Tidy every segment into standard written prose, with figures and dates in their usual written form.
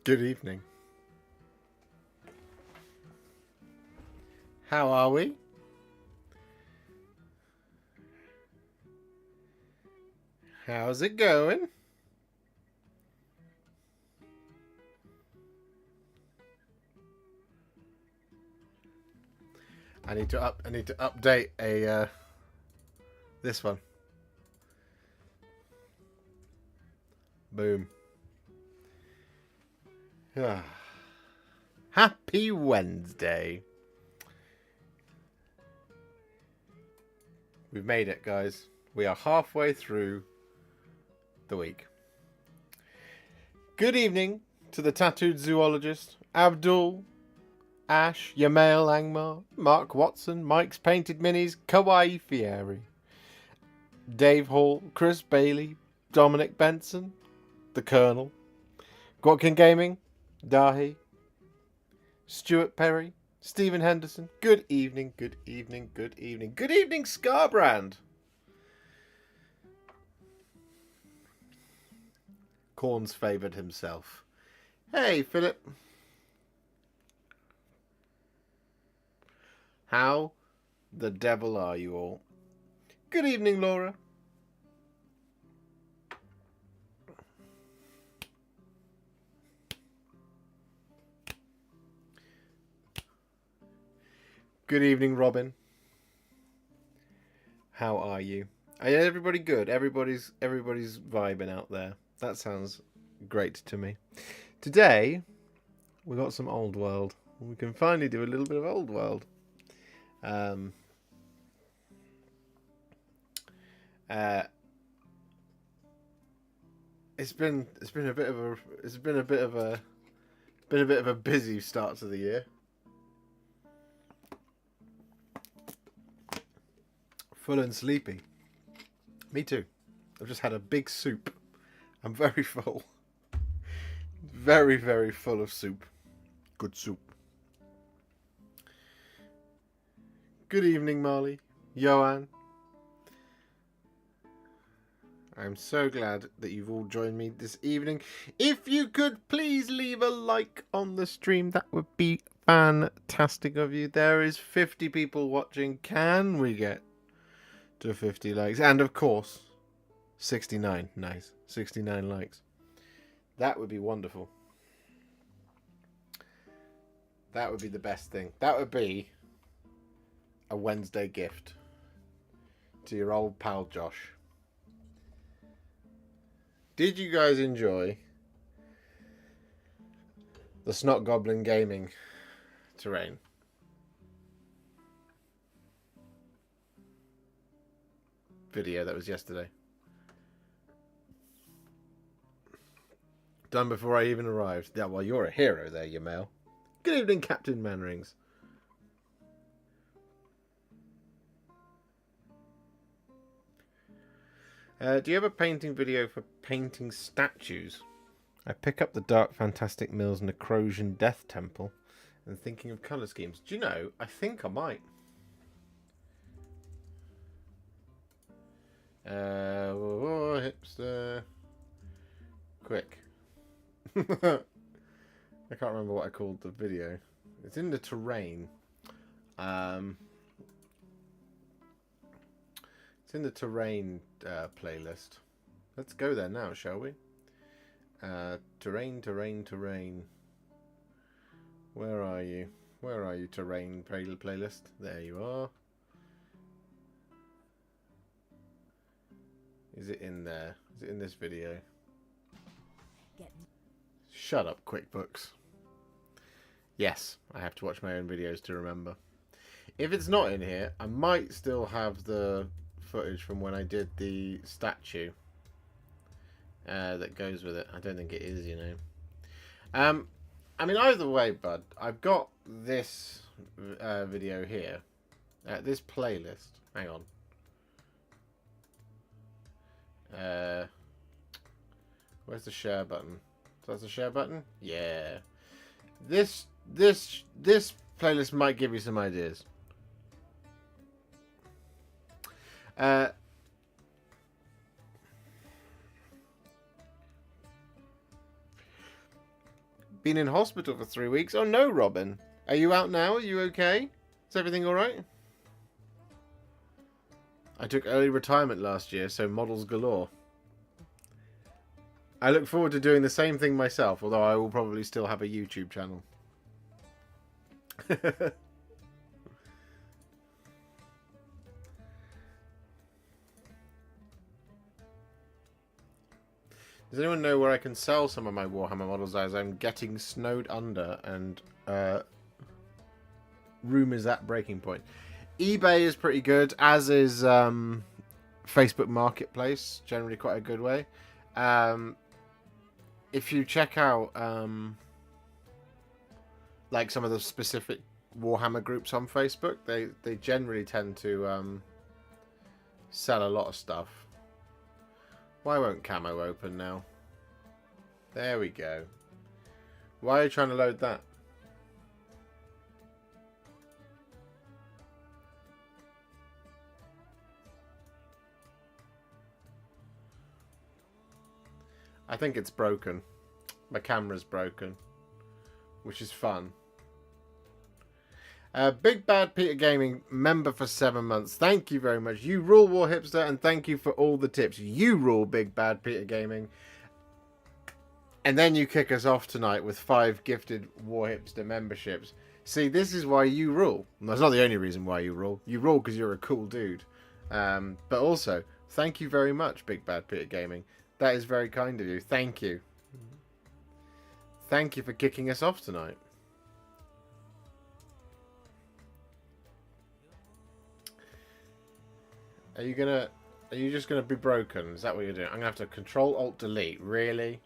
Good evening. How are we? How's it going? I need to update a this one. Boom. Happy Wednesday. We've made it, guys. We are halfway through the week. Good evening to the tattooed zoologist, Abdul, Ash, Yamail Angmar, Mark Watson, Mike's Painted Minis, Kawaii Fieri, Dave Hall, Chris Bailey, Dominic Benson, the Colonel, Gwatkin Gaming, Dahi, Stuart Perry, Stephen Henderson. Good evening, good evening, good evening. Good evening, Scarbrand. Corns favoured himself. Hey, Philip. How the devil are you all? Good evening, Laura. Good evening, Robin. How are you? Are everybody good? Everybody's vibing out there. That sounds great to me. Today, we got some old world. We can finally do a little bit of old world. It's been a bit of a busy start to the year. Full and sleepy. Me too. I've just had a big soup. I'm very full. Very, very full of soup. Good soup. Good evening, Marley. Johan. I'm so glad that you've all joined me this evening. If you could please leave a like on the stream, that would be fantastic of you. There is 50 people watching. Can we get to 50 likes? And of course, 69. Nice. 69 likes. That would be wonderful. That would be the best thing. That would be a Wednesday gift to your old pal Josh. Did you guys enjoy the Snot Goblin Gaming terrain? Video that was yesterday. Done before I even arrived. Yeah, well, you're a hero there, Yamail. Good evening, Captain Manrings. Do you have a painting video for painting statues? I pick up the Dark Fantastic Mills Necrosian Death Temple and thinking of colour schemes. Do you know, I think I might. Warhipster. Quick. I can't remember what I called the video. It's in the terrain. It's in the terrain playlist. Let's go there now, shall we? Terrain. Where are you? Where are you, terrain playlist? There you are. Is it in there? Is it in this video? Shut up, QuickBooks. Yes, I have to watch my own videos to remember. If it's not in here, I might still have the footage from when I did the statue that goes with it. I don't think it is, you know. I mean, either way, bud, I've got this video here, this playlist. Hang on. Where's the share button? So that's the share button? Yeah. This playlist might give you some ideas. been in hospital for 3 weeks. Oh no, Robin. Are you out now? Are you okay? Is everything alright? I took early retirement last year, so models galore. I look forward to doing the same thing myself, although I will probably still have a YouTube channel. Does anyone know where I can sell some of my Warhammer models, as I'm getting snowed under and room is at breaking point? eBay is pretty good, as is Facebook Marketplace, generally quite a good way. If you check out like some of the specific Warhammer groups on Facebook, they generally tend to sell a lot of stuff. Why won't camo open now? There we go. Why are you trying to load that? I think it's broken. My camera's broken, which is fun. Big Bad Peter Gaming, member for 7 months. Thank you very much. You rule, Warhipster, and thank you for all the tips. You rule, Big Bad Peter Gaming. And then you kick us off tonight with 5 gifted Warhipster memberships. See, this is why you rule. And that's not the only reason why you rule. You rule because you're a cool dude. But also, thank you very much, Big Bad Peter Gaming. That is very kind of you. Thank you. Thank you for kicking us off tonight. Are you just gonna be broken? Is that what you're doing? I'm gonna have to Control Alt Delete. Really?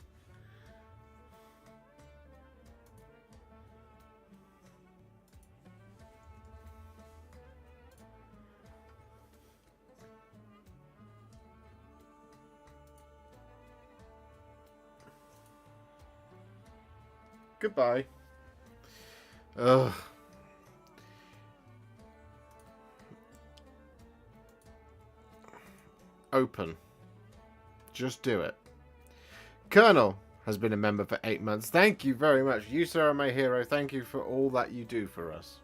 Goodbye. Ugh. Open. Just do it. Colonel has been a member for 8 months. Thank you very much. You, sir, are my hero. Thank you for all that you do for us.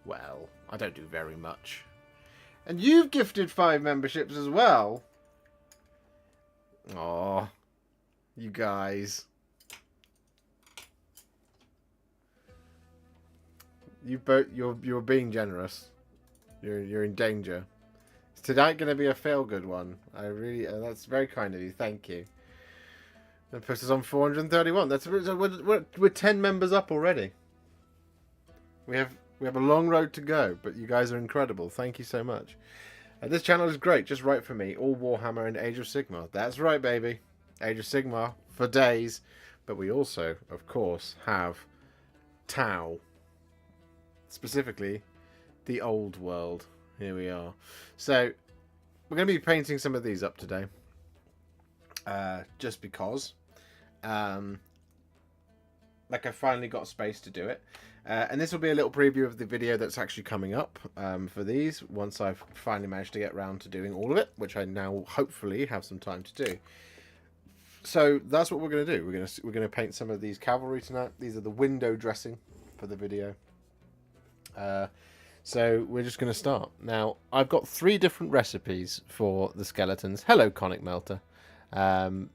Well, I don't do very much. And you've gifted 5 memberships as well. Aw. You guys. You're being generous. You're in danger. Is tonight going to be a feel good one? I really that's very kind of you. Thank you. That puts us on 431. We're 10 members up already. We have a long road to go, but you guys are incredible. Thank you so much. This channel is great, just right for me. All Warhammer and Age of Sigmar. That's right, baby. Age of Sigmar for days. But we also, of course, have Tau. Specifically, the old world. Here we are. So, we're going to be painting some of these up today. Just because. Like, I finally got space to do it. And this will be a little preview of the video that's actually coming up for these. Once I've finally managed to get around to doing all of it. Which I now, hopefully, have some time to do. So, that's what we're going to do. We're going to paint some of these cavalry tonight. These are the window dressing for the video. So we're just going to start. Now, I've got 3 different recipes for the skeletons. Hello, Conic Melter. Well,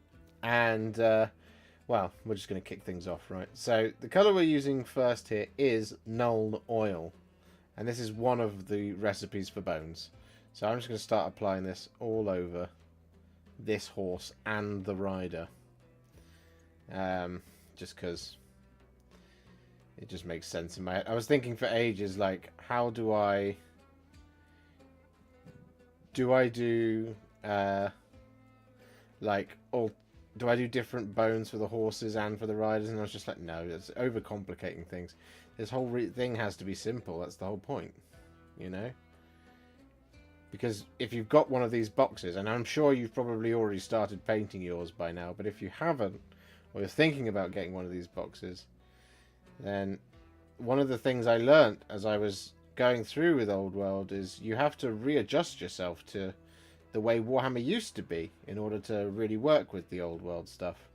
we're just going to kick things off, right? So the colour we're using first here is Nuln Oil. And this is one of the recipes for bones. So I'm just going to start applying this all over this horse and the rider. Just because it just makes sense in my head. I was thinking for ages, like, how do I do different bones for the horses and for the riders? And I was just like, no, it's overcomplicating things. This whole thing has to be simple. That's the whole point, you know? Because if you've got one of these boxes, and I'm sure you've probably already started painting yours by now, but if you haven't, or you're thinking about getting one of these boxes, then one of the things I learnt as I was going through with Old World is you have to readjust yourself to the way Warhammer used to be in order to really work with the Old World stuff.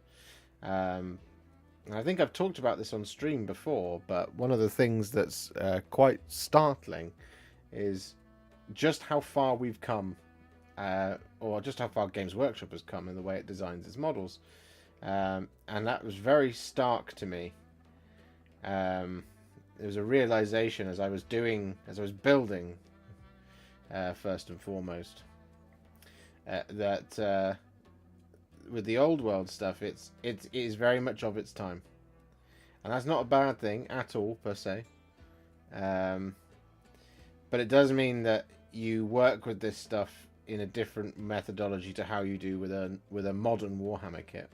And I think I've talked about this on stream before, but one of the things that's quite startling is just how far we've come, or just how far Games Workshop has come in the way it designs its models. And that was very stark to me. There was a realization as I was building, first and foremost, that with the old world stuff, it is very much of its time, and that's not a bad thing at all per se. But it does mean that you work with this stuff in a different methodology to how you do with a modern Warhammer kit.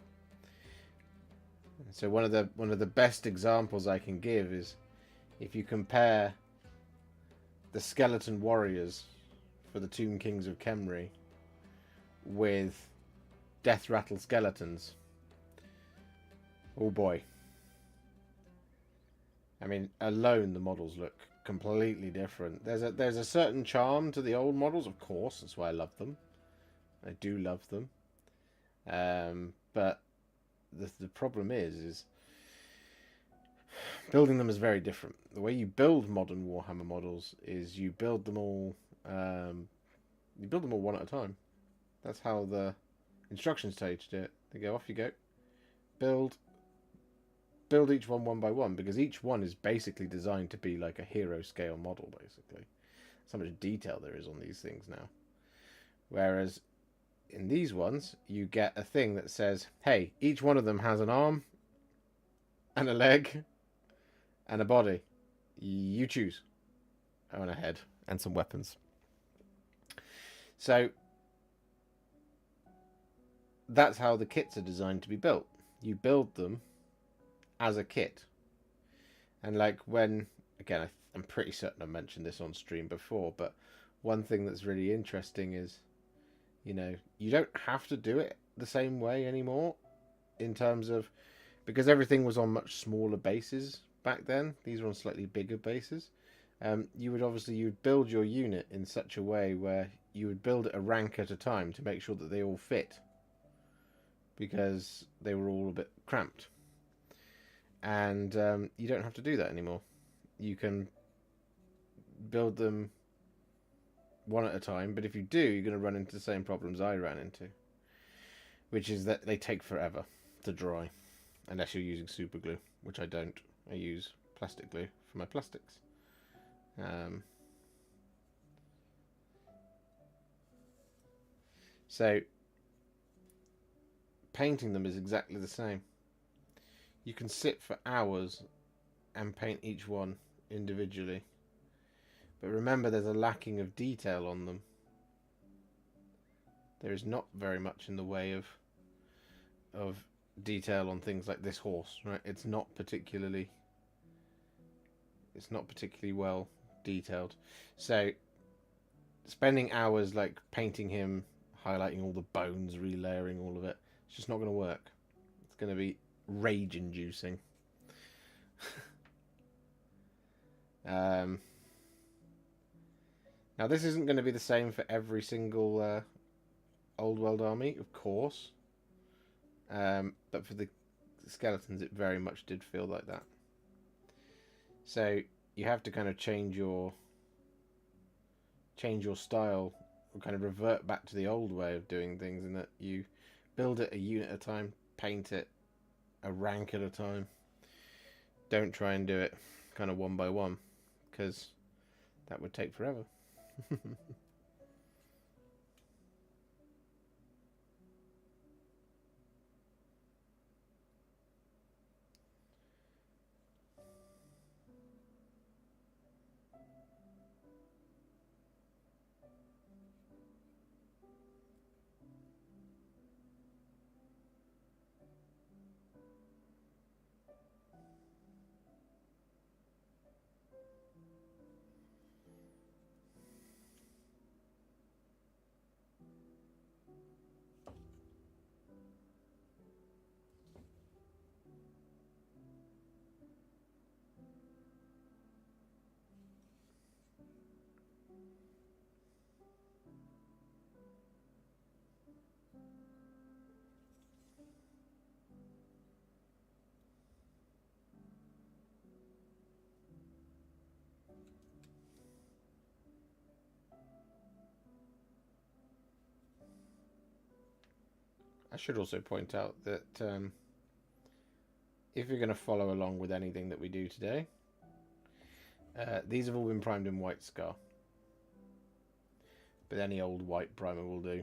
So one of the best examples I can give is if you compare the skeleton warriors for the Tomb Kings of Khemri with Death Rattle skeletons. Oh boy. I mean, alone the models look completely different. There's a certain charm to the old models, of course. That's why I love them. I do love them. But the problem is building them is very different. The way you build modern Warhammer models is you build them all one at a time. That's how the instructions tell you to do it. They go, off you go. Build each one by one, because each one is basically designed to be like a hero scale model, basically. That's how much detail there is on these things now. Whereas in these ones, you get a thing that says, hey, each one of them has an arm and a leg and a body. You choose. Oh, and a head and some weapons. So that's how the kits are designed to be built. You build them as a kit. And like when, again, I'm pretty certain I mentioned this on stream before, but one thing that's really interesting is, you know, you don't have to do it the same way anymore in terms of, because everything was on much smaller bases back then. These were on slightly bigger bases. You would build your unit in such a way where you would build it a rank at a time to make sure that they all fit, because they were all a bit cramped. And you don't have to do that anymore. You can build them one at a time, but if you do, you're going to run into the same problems I ran into, which is that they take forever to dry, unless you're using super glue, which I don't. I use plastic glue for my plastics. So painting them is exactly the same. You can sit for hours and paint each one individually, but remember, there's a lacking of detail on them. There is not very much in the way of detail on things like this horse, right? It's not particularly well detailed. So spending hours like painting him, highlighting all the bones, relayering all of it, it's just not going to work. It's going to be rage inducing. Now this isn't going to be the same for every single old world army, of course, but for the skeletons it very much did feel like that. So you have to kind of change your style, or kind of revert back to the old way of doing things, in that you build it a unit at a time, paint it a rank at a time. Don't try and do it kind of one by one, because that would take forever. I should also point out that if you're going to follow along with anything that we do today, these have all been primed in white scar. But any old white primer will do.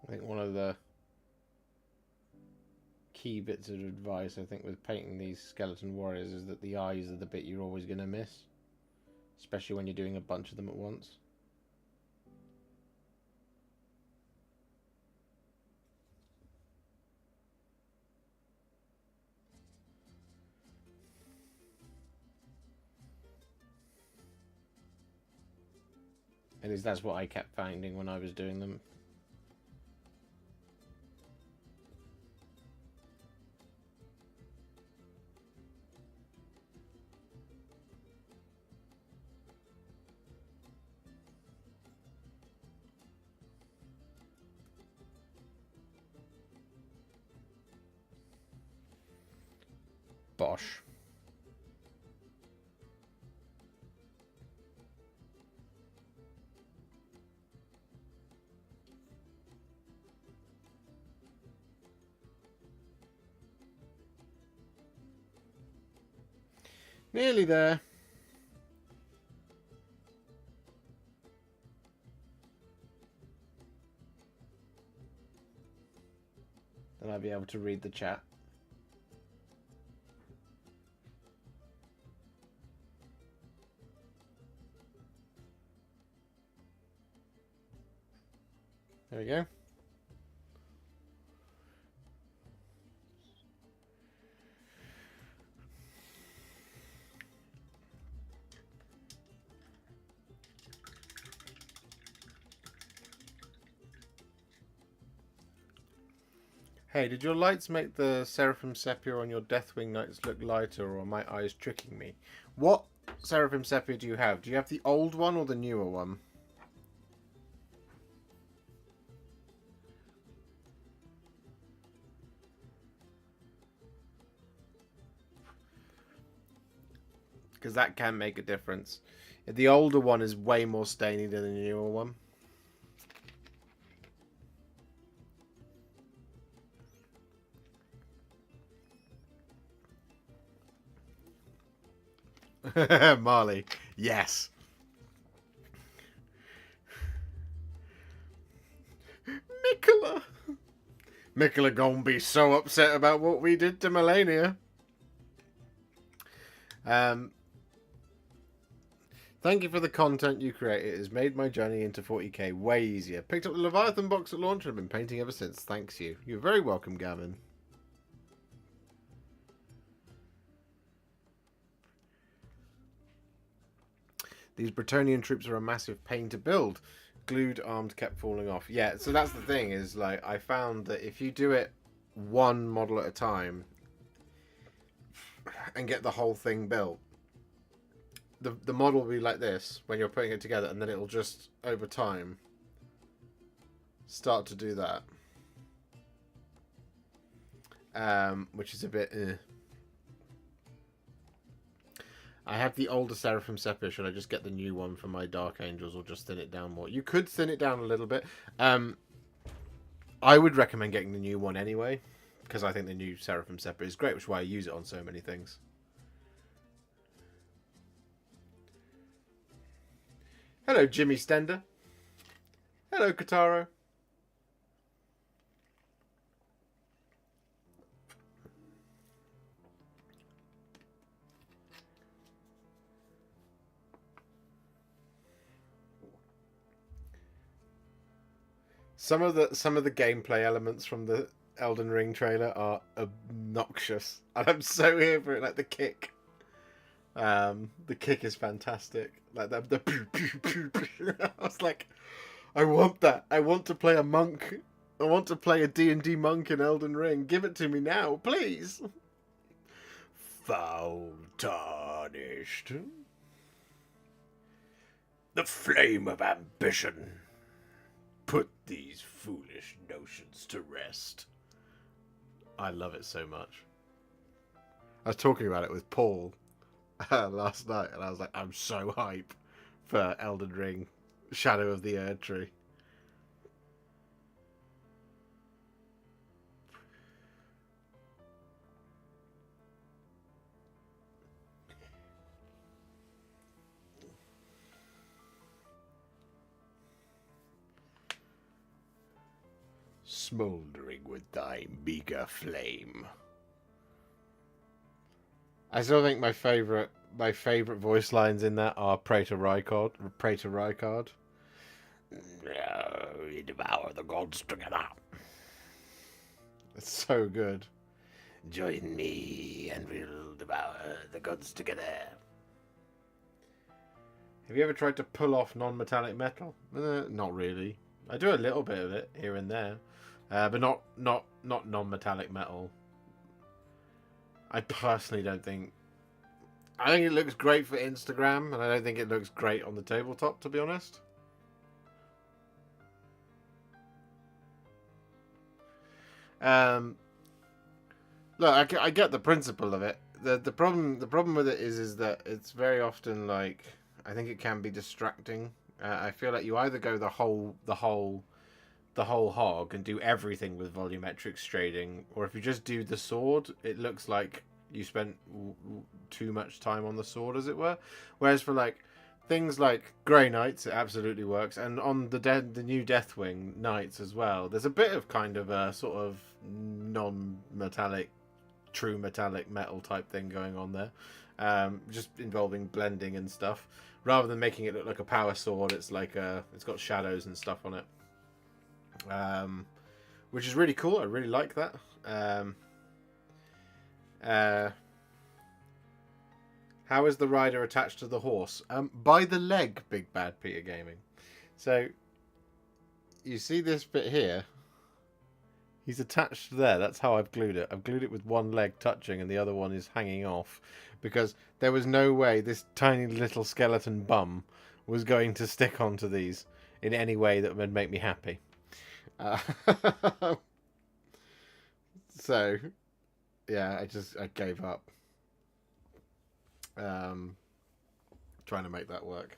I think one of the key bits of advice, I think, with painting these skeleton warriors is that the eyes are the bit you're always going to miss. Especially when you're doing a bunch of them at once. At least that's what I kept finding when I was doing them. Bosh. Nearly there. Then I'll be able to read the chat. There we go. Hey, did your lights make the Seraphim Sepia on your Deathwing Knights look lighter, or are my eyes tricking me? What Seraphim Sepia do you have? Do you have the old one or the newer one? Because that can make a difference. The older one is way more stainy than the newer one. Marley, yes. Mikola gonna be so upset about what we did to Melania. Thank you for the content you create. It has made my journey into 40k way easier. Picked up the Leviathan box at launch and have been painting ever since. Thanks you. You're very welcome, Gavin. These Bretonnian troops are a massive pain to build. Glued arms kept falling off. Yeah, so that's the thing, is like I found that if you do it one model at a time and get the whole thing built, the model will be like this when you're putting it together, and then it'll just over time start to do that. Which is a bit... I have the older Seraphim Scepter. Should I just get the new one for my Dark Angels or just thin it down more? You could thin it down a little bit. I would recommend getting the new one anyway, because I think the new Seraphim Scepter is great, which is why I use it on so many things. Hello, Jimmy Stender. Hello, Kataro. Some of the gameplay elements from the Elden Ring trailer are obnoxious, and I'm so here for it. Like the kick, the kick is fantastic. Like the pew, pew, pew, pew. I was like, I want that. I want to play a monk. I want to play a D&D monk in Elden Ring. Give it to me now, please. Foul tarnished. The flame of ambition. Put these foolish notions to rest. I love it so much. I was talking about it with Paul last night, and I was like, I'm so hype for Elden Ring Shadow of the Erd Tree. Smouldering with thy meager flame. I still think my favorite voice lines in that are Pray to Rykard. We devour the gods together. It's so good. Join me and we'll devour the gods together. Have you ever tried to pull off non-metallic metal? Not really. I do a little bit of it here and there. But not non-metallic metal. I personally don't think... I think it looks great for Instagram, and I don't think it looks great on the tabletop, to be honest. Look, I get the principle of it. The problem with it is that it's very often like... I think it can be distracting. I feel like you either go the whole hog and do everything with volumetric shading, or if you just do the sword, it looks like you spent too much time on the sword, as it were. Whereas for like things like Grey Knights, it absolutely works, and on the new Deathwing Knights as well, there's a bit of kind of a sort of non-metallic, true metallic metal type thing going on there, just involving blending and stuff. Rather than making it look like a power sword, it's like it's got shadows and stuff on it. Which is really cool. I really like that. How is the rider attached to the horse? By the leg, Big Bad Peter Gaming. So you see this bit here? He's attached there. That's how I've glued it. I've glued it with one leg touching and the other one is hanging off, because there was no way this tiny little skeleton bum was going to stick onto these in any way that would make me happy. So yeah, I gave up trying to make that work.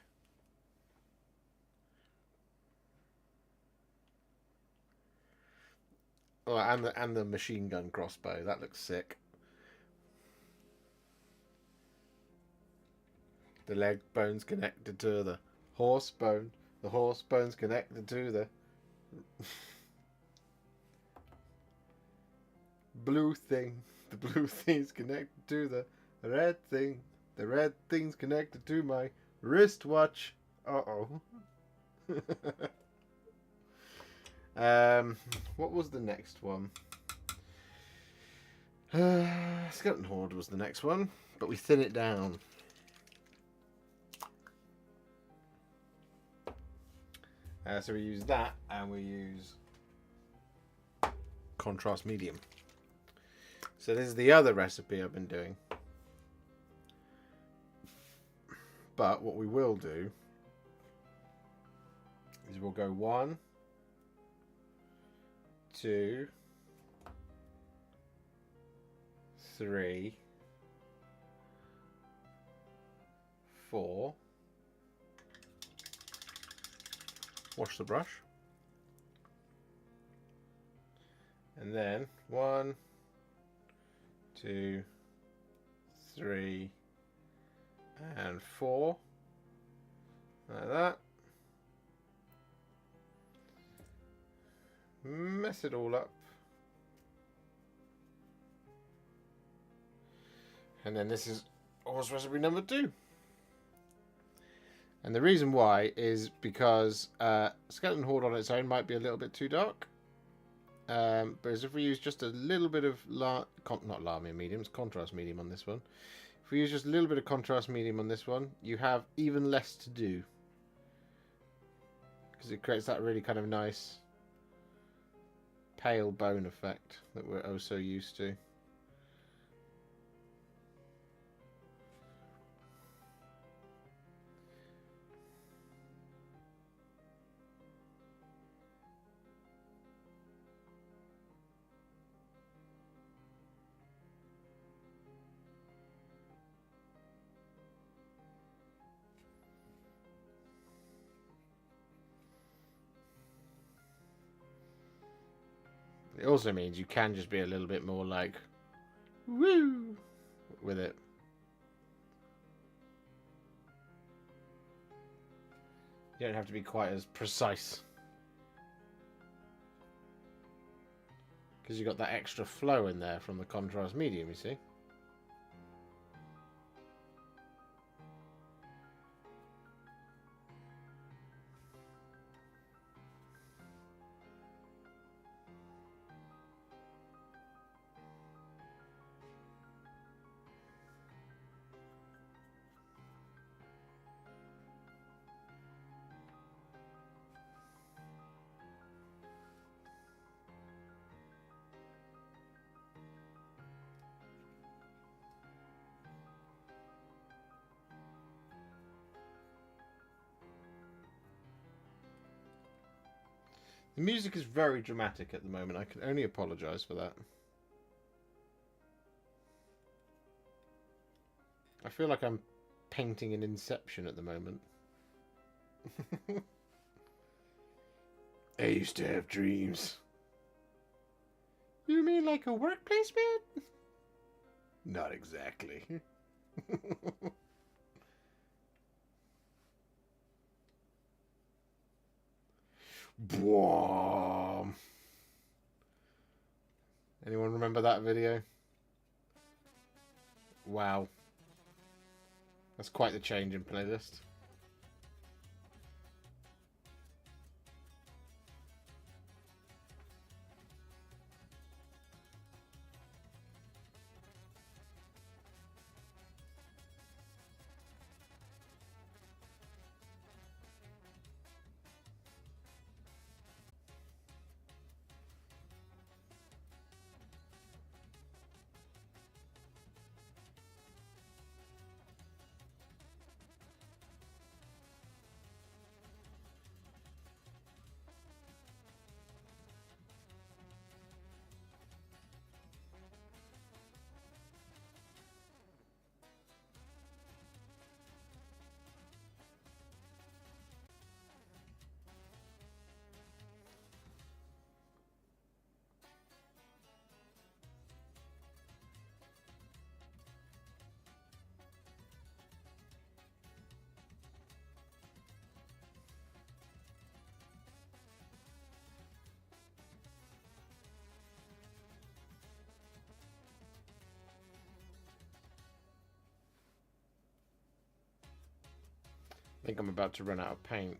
Oh, and the machine gun crossbow, that looks sick. The leg bone's connected to the horse bone. The horse bone's connected to the blue thing. The blue thing's connected to the red thing. The red thing's connected to my wristwatch. Uh-oh. What was the next one? Skeleton Horde was the next one, but we thin it down. So we use that, and we use contrast medium. So this is the other recipe I've been doing. But what we will do is we'll go 1, 2, 3, 4. Wash the brush. And then 1, 2, 3, and 4. Like that. Mess it all up. And then this is horse recipe number 2. And the reason why is because Skeleton Horde on its own might be a little bit too dark. But if we use just a little bit of not Lamia medium, it's contrast medium on this one. If we use just a little bit of contrast medium on this one, you have even less to do. Because it creates that really kind of nice pale bone effect that we're oh so used to. It also means you can just be a little bit more like, woo, with it. You don't have to be quite as precise. Because you've got that extra flow in there from the contrast medium, you see. The music is very dramatic at the moment. I can only apologise for that. I feel like I'm painting an Inception at the moment. I used to have dreams. You mean like a work placement? Not exactly. Boom. Anyone remember that video? Wow. That's quite the change in playlist. I think I'm about to run out of paint.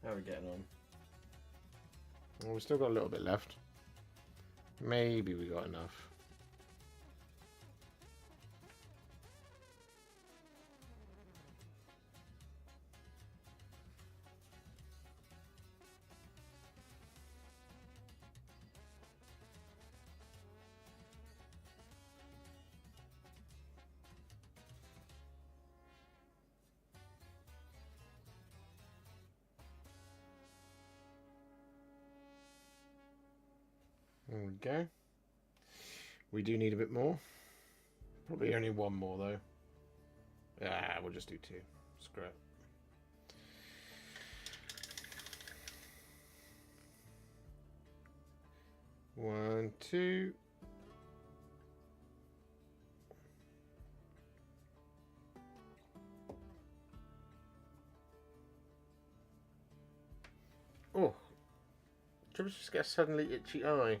How are we getting on? Well, we've still got a little bit left. Maybe we got enough. we go. We do need a bit more. Probably only one more though. Ah, we'll just do two. Screw it. One, two. Oh, do you just get a suddenly itchy eye?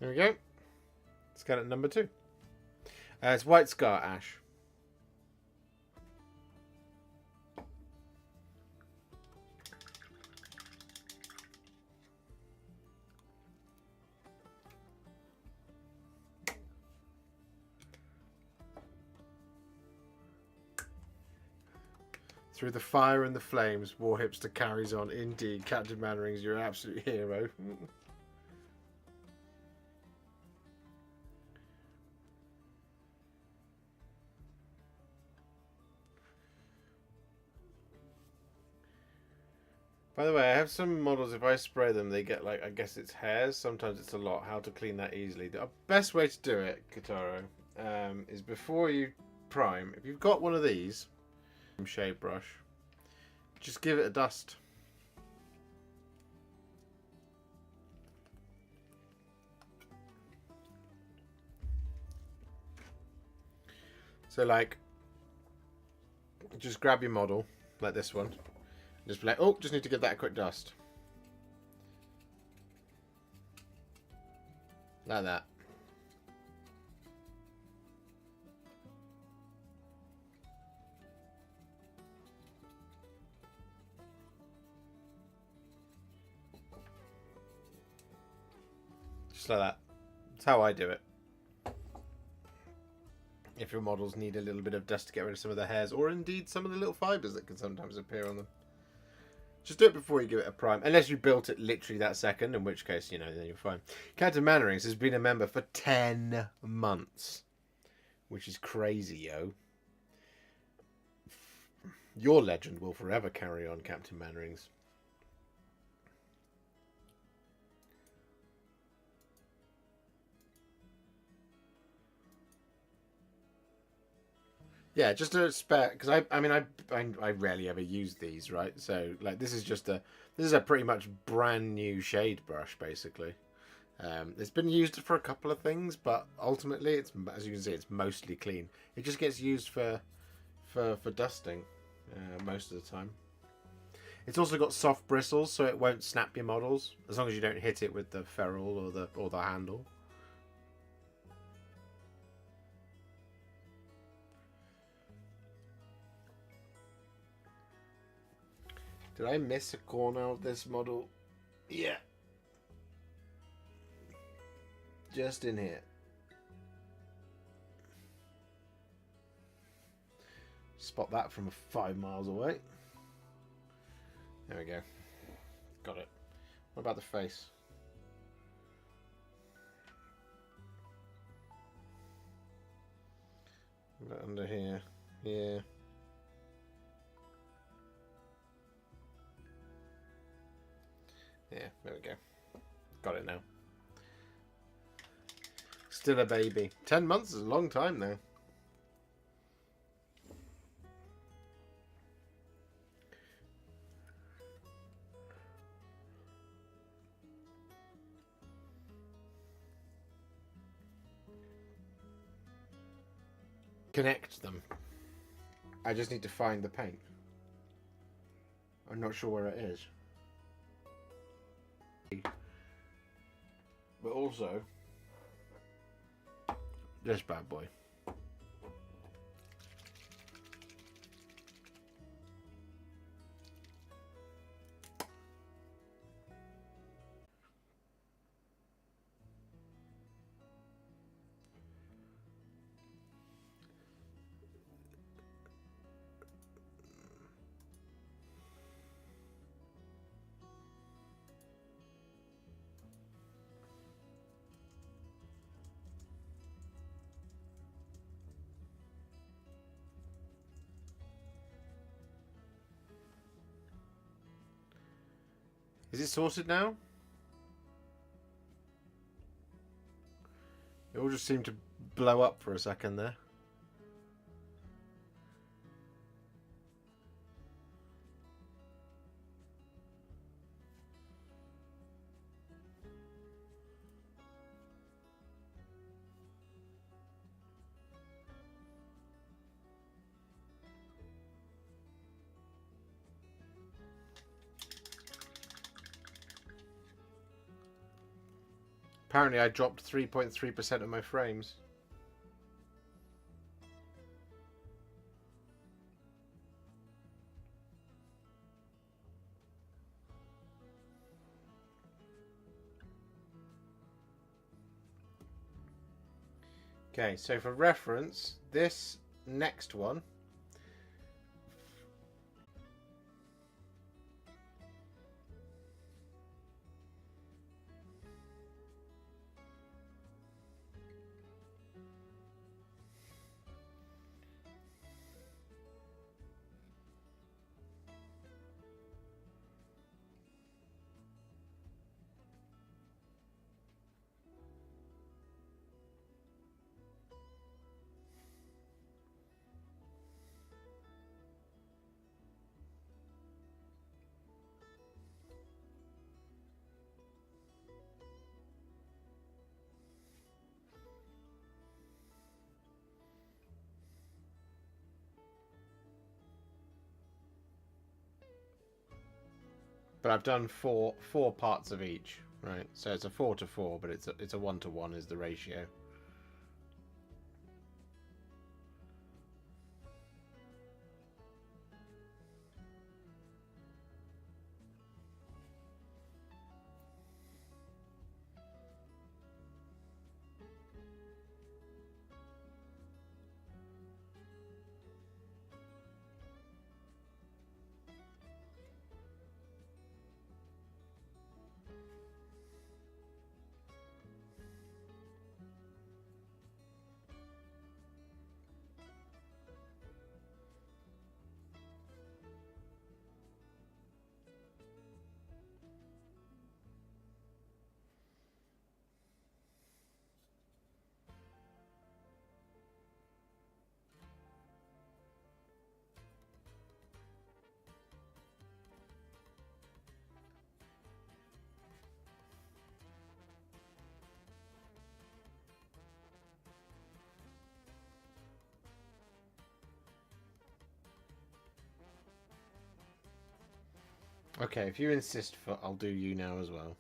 There we go. Skeleton number 2. It's White Scar Ash. Through the fire and the flames, Warhipster carries on. Indeed, Captain Mannering's your absolute hero. By the way, I have some models, if I spray them, they get, like, I guess it's hairs. Sometimes it's a lot. How to clean that easily. The best way to do it, Kitaro, is before you prime, if you've got one of these, shade brush, just give it a dust. So, like, just grab your model, like this one. Just be like, oh, just need to give that a quick dust. Like that. Just like that. That's how I do it. If your models need a little bit of dust to get rid of some of the hairs, or indeed some of the little fibres that can sometimes appear on them. Just do it before you give it a prime. Unless you built it literally that second, in which case, you know, then you're fine. Captain Mannerings has been a member for 10 months. Which is crazy, yo. Your legend will forever carry on, Captain Mannerings. Yeah, just a spare, because I rarely ever use these, right? So like this is a pretty much brand new shade brush basically. It's been used for a couple of things, but ultimately it's, as you can see, it's mostly clean. It just gets used for dusting most of the time. It's also got soft bristles, so it won't snap your models as long as you don't hit it with the ferrule or the handle. Did I miss a corner of this model? Yeah. Just in here. Spot that from 5 miles away. There we go. Got it. What about the face? What about under here? Yeah. Yeah, there we go. Got it now. Still a baby. 10 months is a long time now. connect them. I just need to find the paint. I'm not sure where it is. But also, this bad boy. Is it sorted now? It all just seemed to blow up for a second there. Apparently I dropped 3.3% of my frames. Okay, so for reference, this next one but I've done four parts of each, right? So it's a 4:4, but it's a 1:1 is the ratio. Okay, if you insist, I'll do you now as well.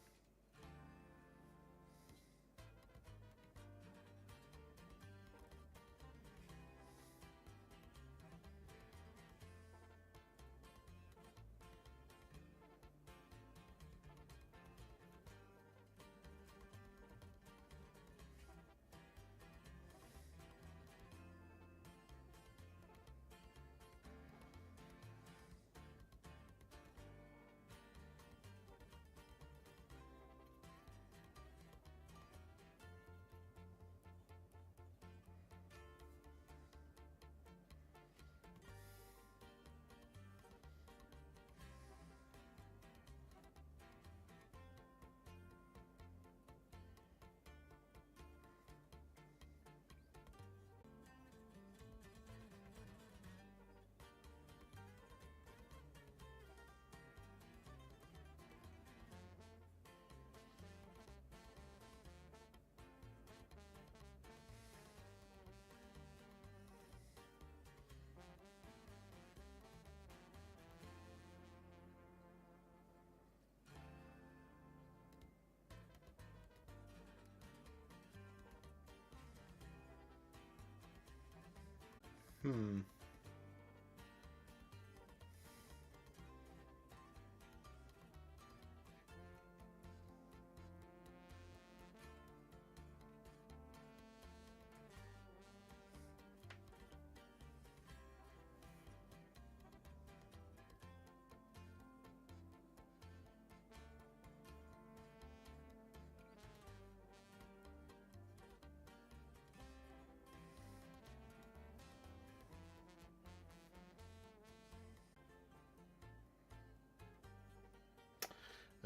Hmm.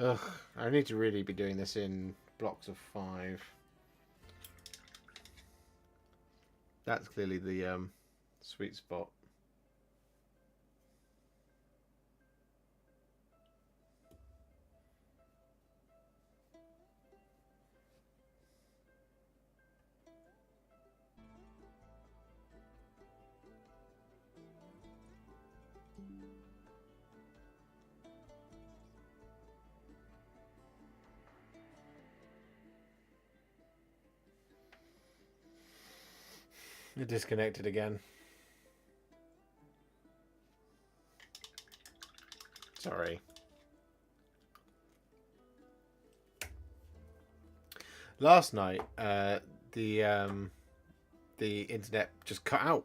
Ugh, I need to really be doing this in blocks of 5. That's clearly the sweet spot. You're disconnected again. Sorry. Last night, the internet just cut out.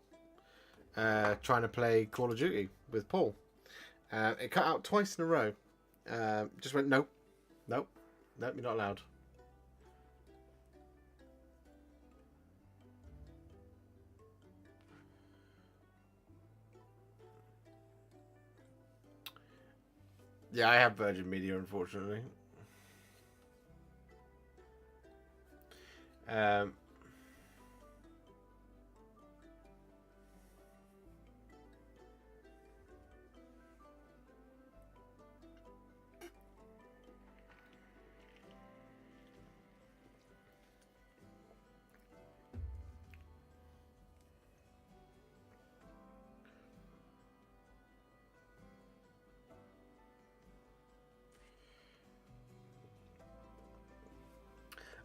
Trying to play Call of Duty with Paul. It cut out twice in a row. Just went nope, nope, nope. You're not allowed. Yeah, I have Virgin Media, unfortunately. Um,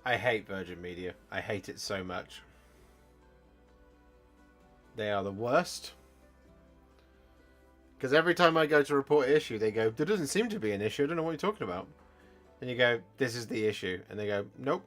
I hate Virgin Media. I hate it so much. They are the worst. Because every time I go to report an issue, they go, there doesn't seem to be an issue. I don't know what you're talking about. And you go, this is the issue. And they go, nope.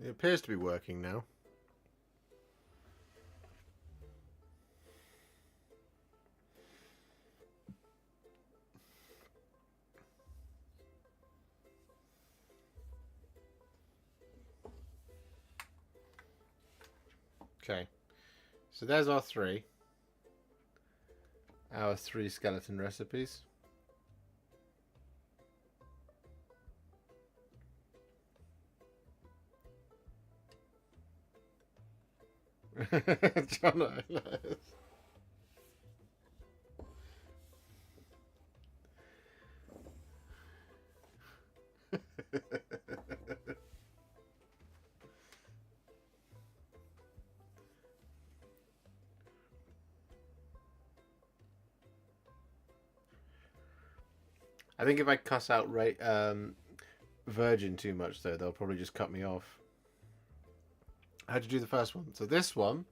It appears to be working now. Okay. So there's our 3. Our 3 skeleton recipes. John, I think if I cuss out Virgin too much, though, they'll probably just cut me off. How'd you do the first one? So this one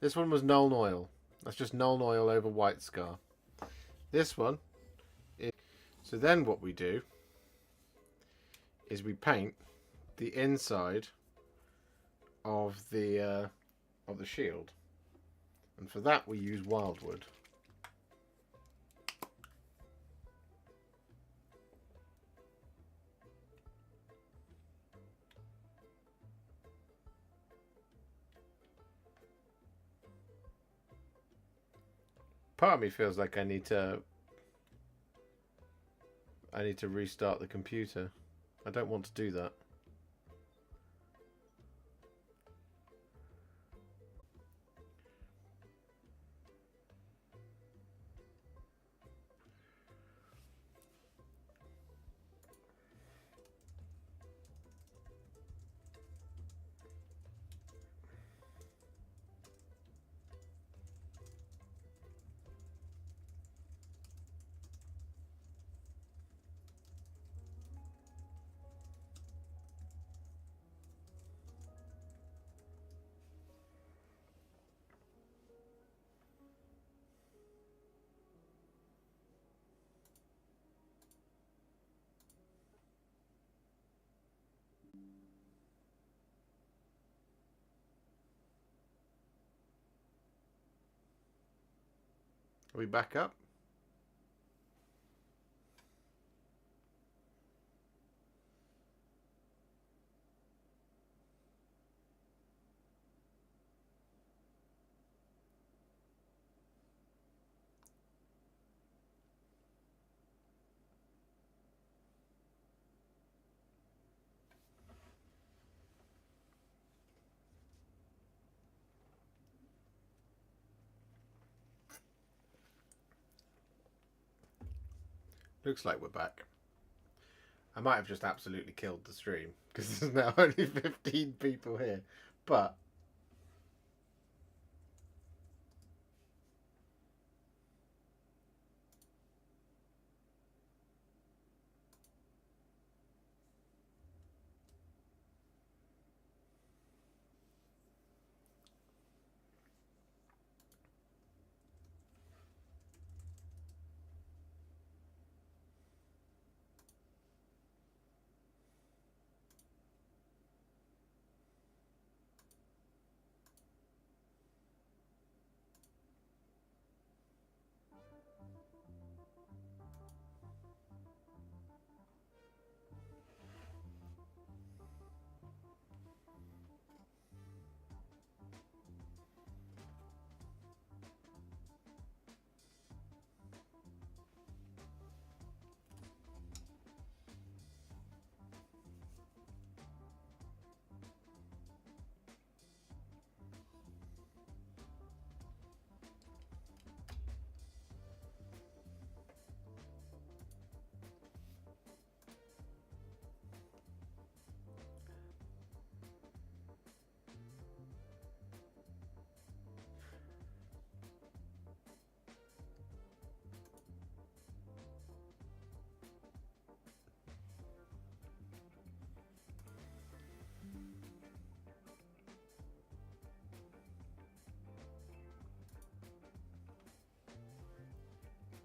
was Nuln Oil. That's just Nuln Oil over White Scar. This one is... So then what we do is we paint the inside of the shield, and for that we use wildwood. Part of me feels like I need to restart the computer. I don't want to do that. Are we back up? Looks like we're back. I might have just absolutely killed the stream because there's now only 15 people here. But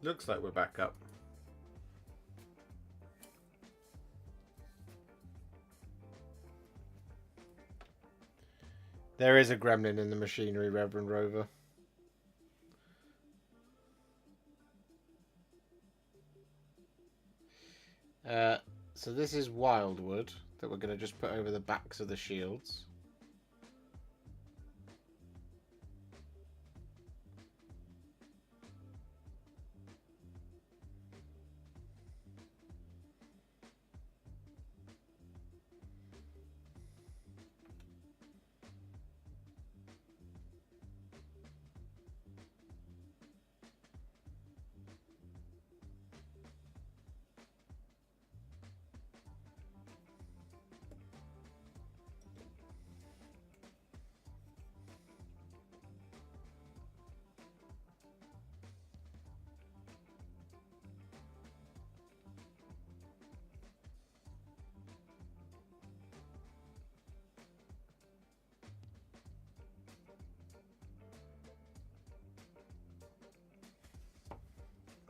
looks like we're back up. There is a gremlin in the machinery, Reverend Rover. So this is wildwood that we're going to just put over the backs of the shields.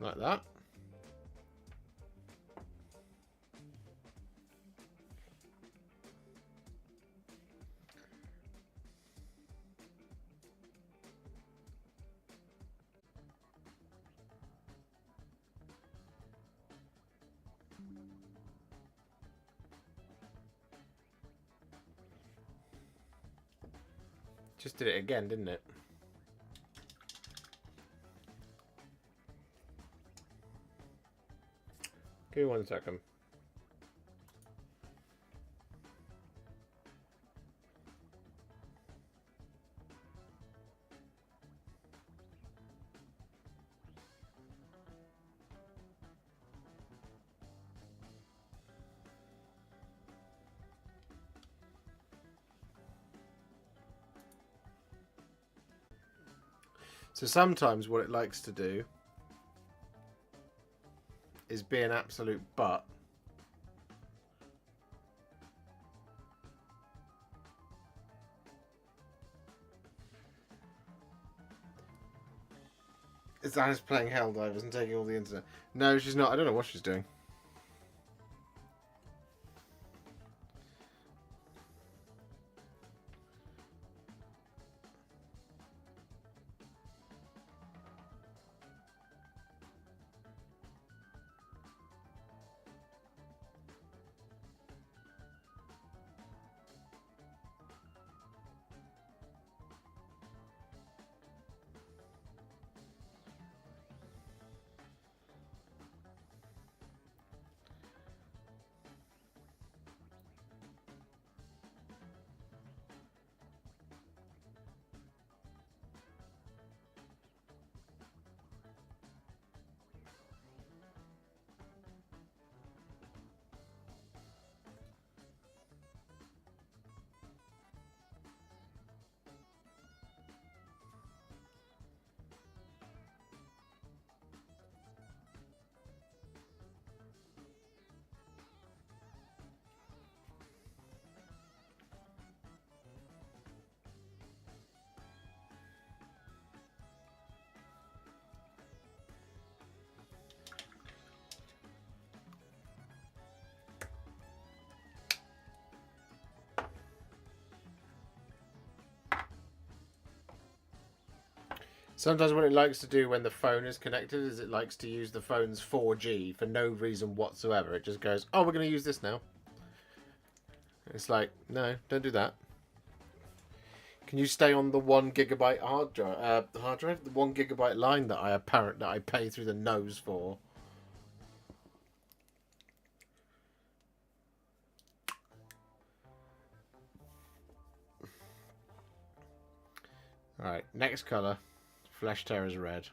Like that. Just did it again, didn't it? Give me 1 second. So sometimes what it likes to do is be an absolute butt. Is Alice playing Helldivers and taking all the internet? No, she's not. I don't know what she's doing. Sometimes what it likes to do when the phone is connected is it likes to use the phone's 4G for no reason whatsoever. It just goes, oh, we're going to use this now. It's like, no, don't do that. Can you stay on the 1 gigabyte hard drive? The 1 gigabyte line that I pay through the nose for. All right, next color, Flesh Terror's red.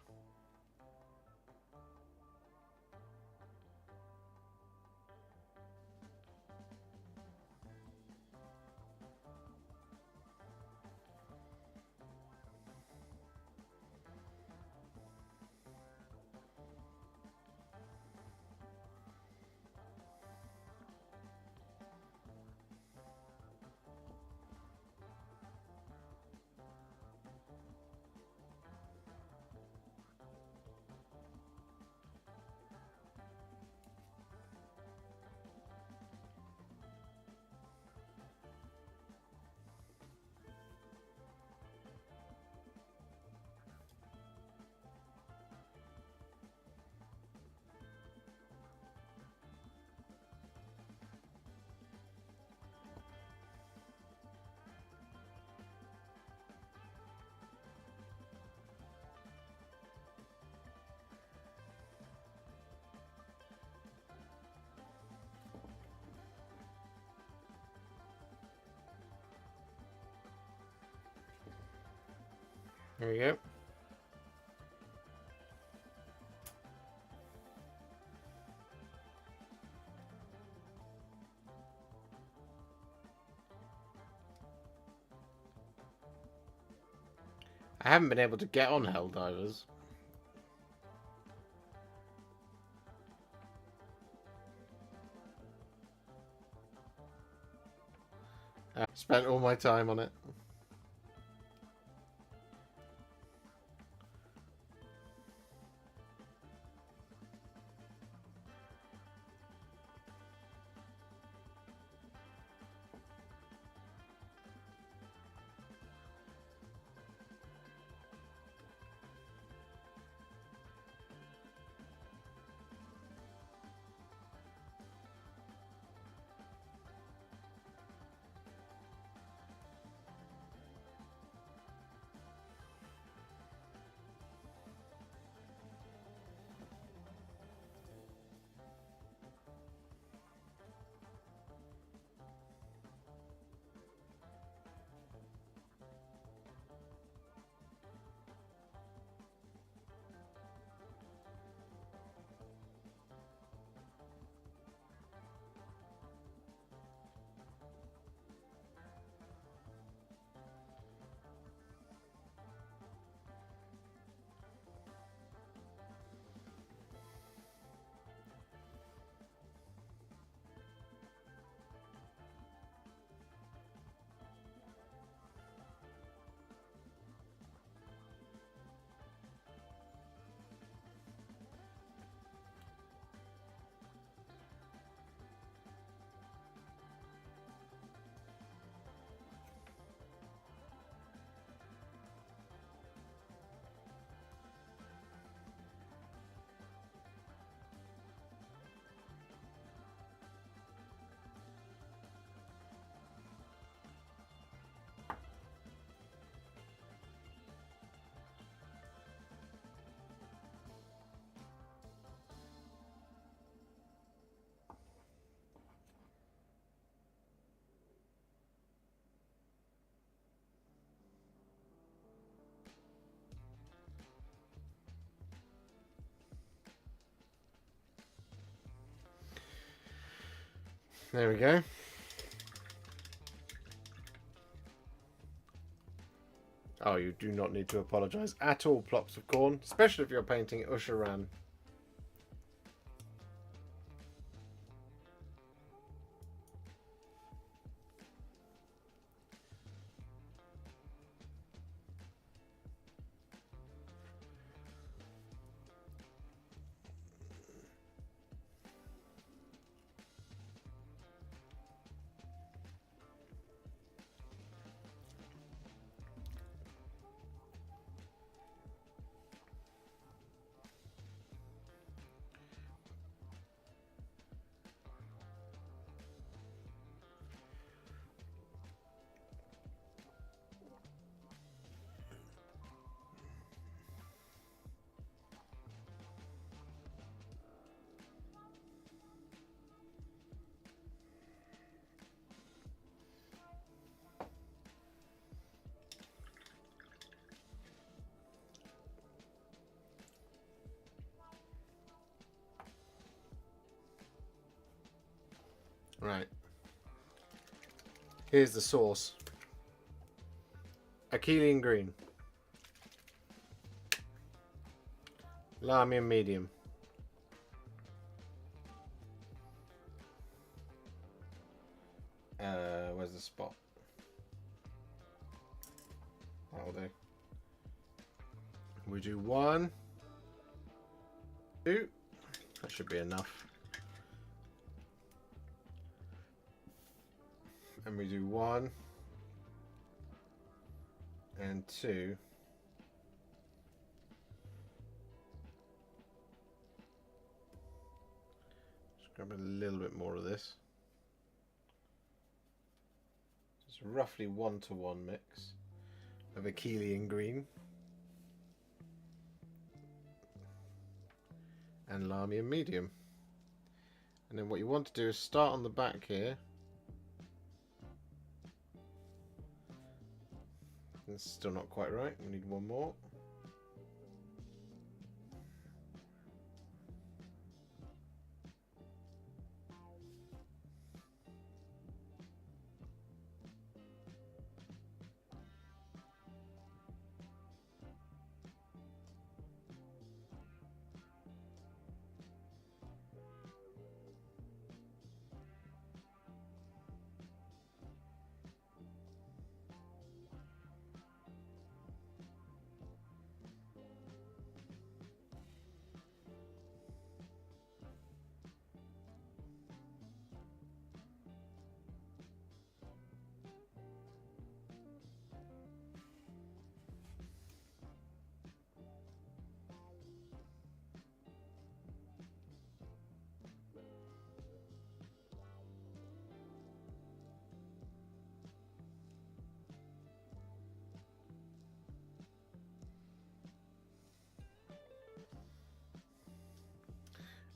There we go. I haven't been able to get on Helldivers. I spent all my time on it. There we go. Oh, you do not need to apologise at all, Plops of Corn, especially if you're painting Usharan. Right. Here's the sauce. Achillean green. Lamian medium. Where's the spot? That'll do. We do 1, 2. That should be enough. And we do 1 and 2. Just grab a little bit more of this. It's roughly 1-to-1 mix of Achillean green and Lamian medium. And then what you want to do is start on the back here. It's still not quite right. We need 1 more.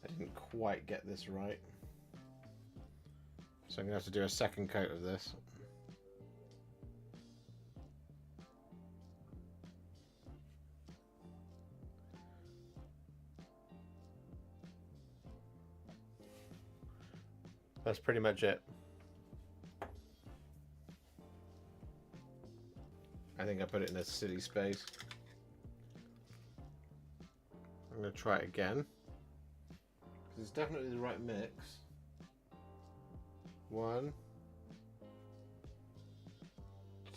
I didn't quite get this right, so I'm going to have to do a second coat of this. That's pretty much it. I think I put it in a silly space. I'm going to try it again. It's definitely the right mix. 1,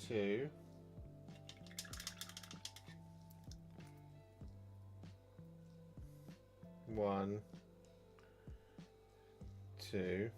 2. 1, 2.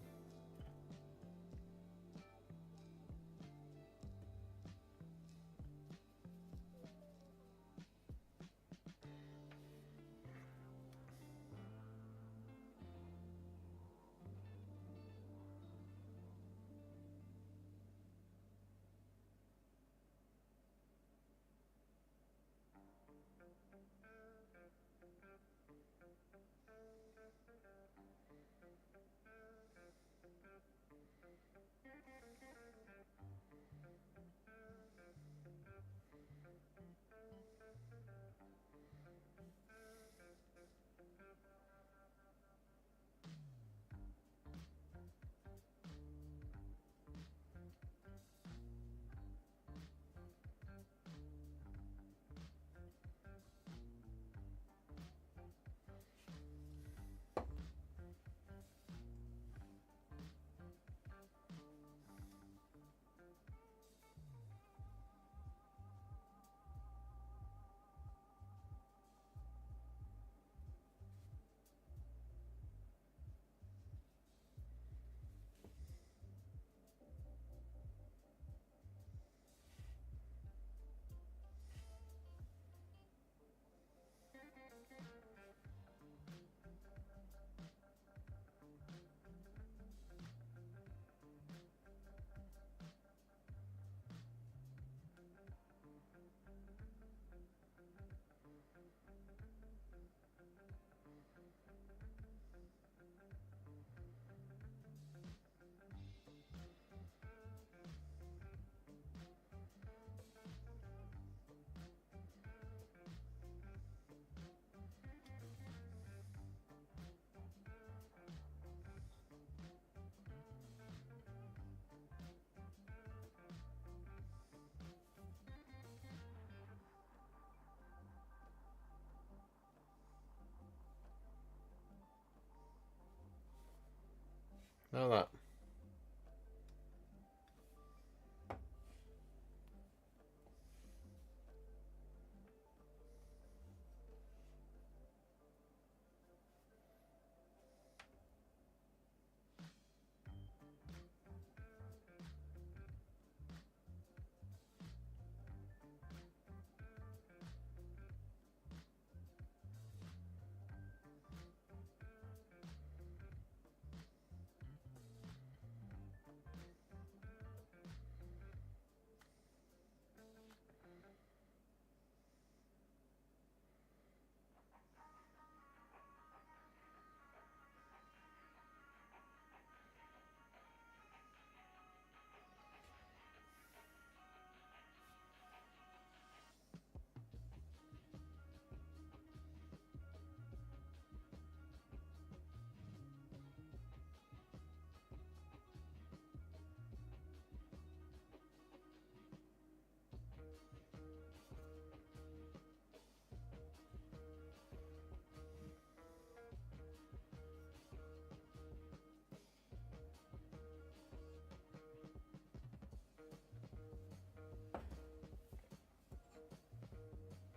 Now that.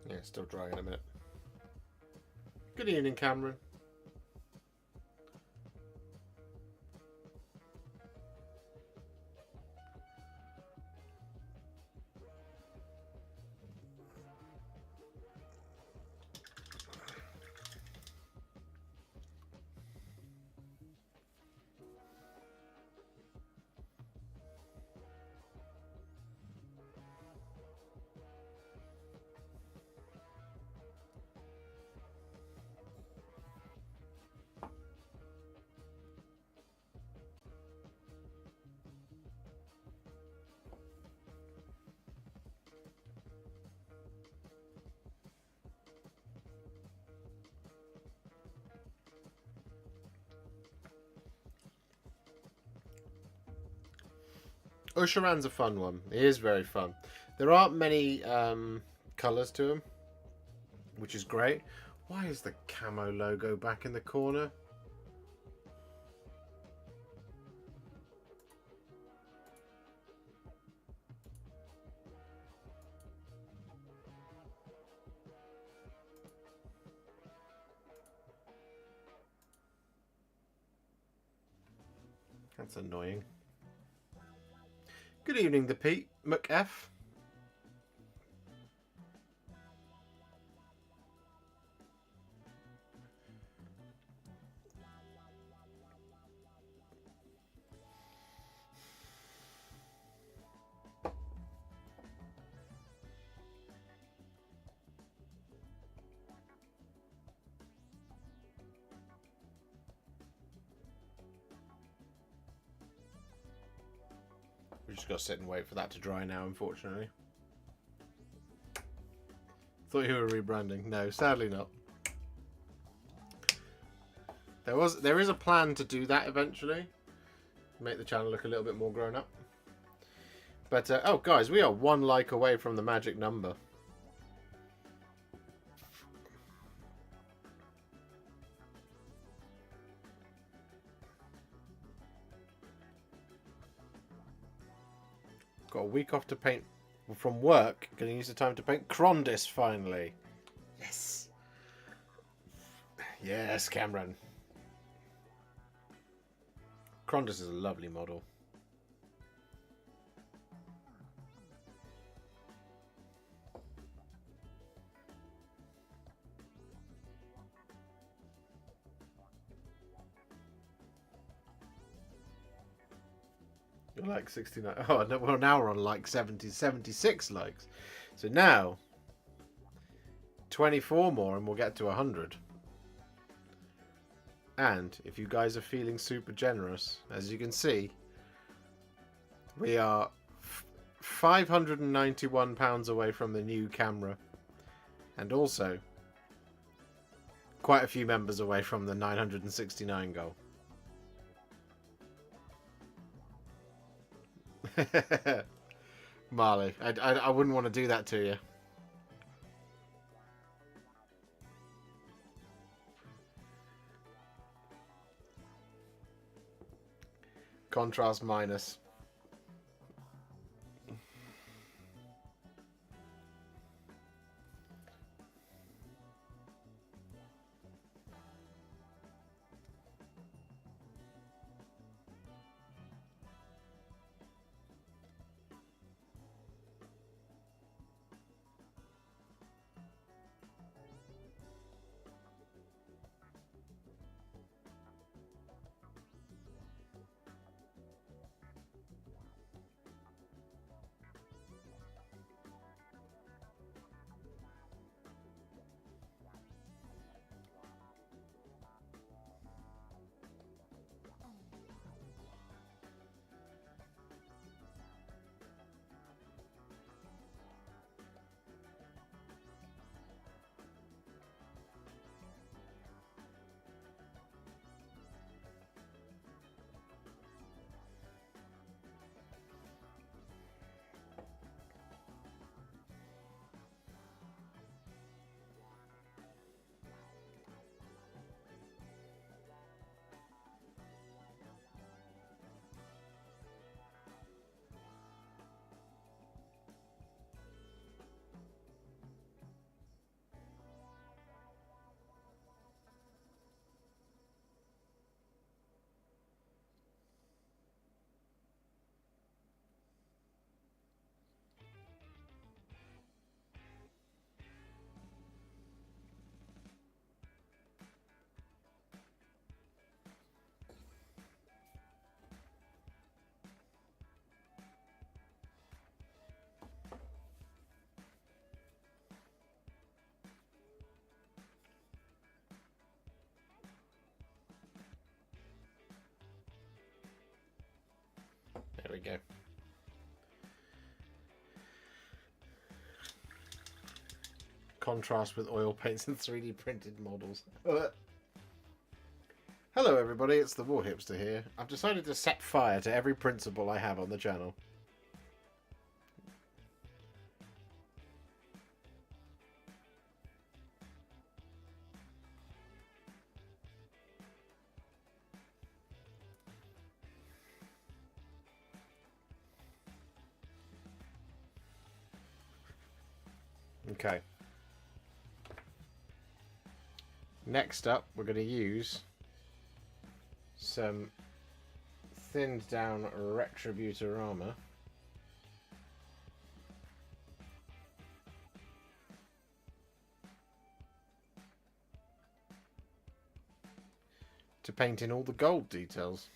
Yeah, still drying in a minute. Good evening, Cameron. Usheran's a fun one. It is very fun. There aren't many colours to them, which is great. Why is the camo logo back in the corner? That's annoying. Good evening, the Pete McF. We just got to sit and wait for that to dry now, unfortunately. Thought you were rebranding. No, sadly not. There is a plan to do that eventually. Make the channel look a little bit more grown up. But, oh guys, we are 1 like away from the magic number. Got a week off to paint from work. Gonna use the time to paint Crondis finally. Yes. Yes, Cameron. Crondis is a lovely model. You're like 69. Oh, no, well, now we're on like 70, 76 likes. So now, 24 more and we'll get to 100. And if you guys are feeling super generous, as you can see, we are £591 away from the new camera. And also, quite a few members away from the 969 goal. Marley, I wouldn't want to do that to you. Contrast minus. There we go. Contrast with oil paints and 3D printed models. Hello everybody, it's the Warhipster here. I've decided to set fire to every principle I have on the channel. Okay. Next up, we're going to use some thinned down Retributor armor to paint in all the gold details.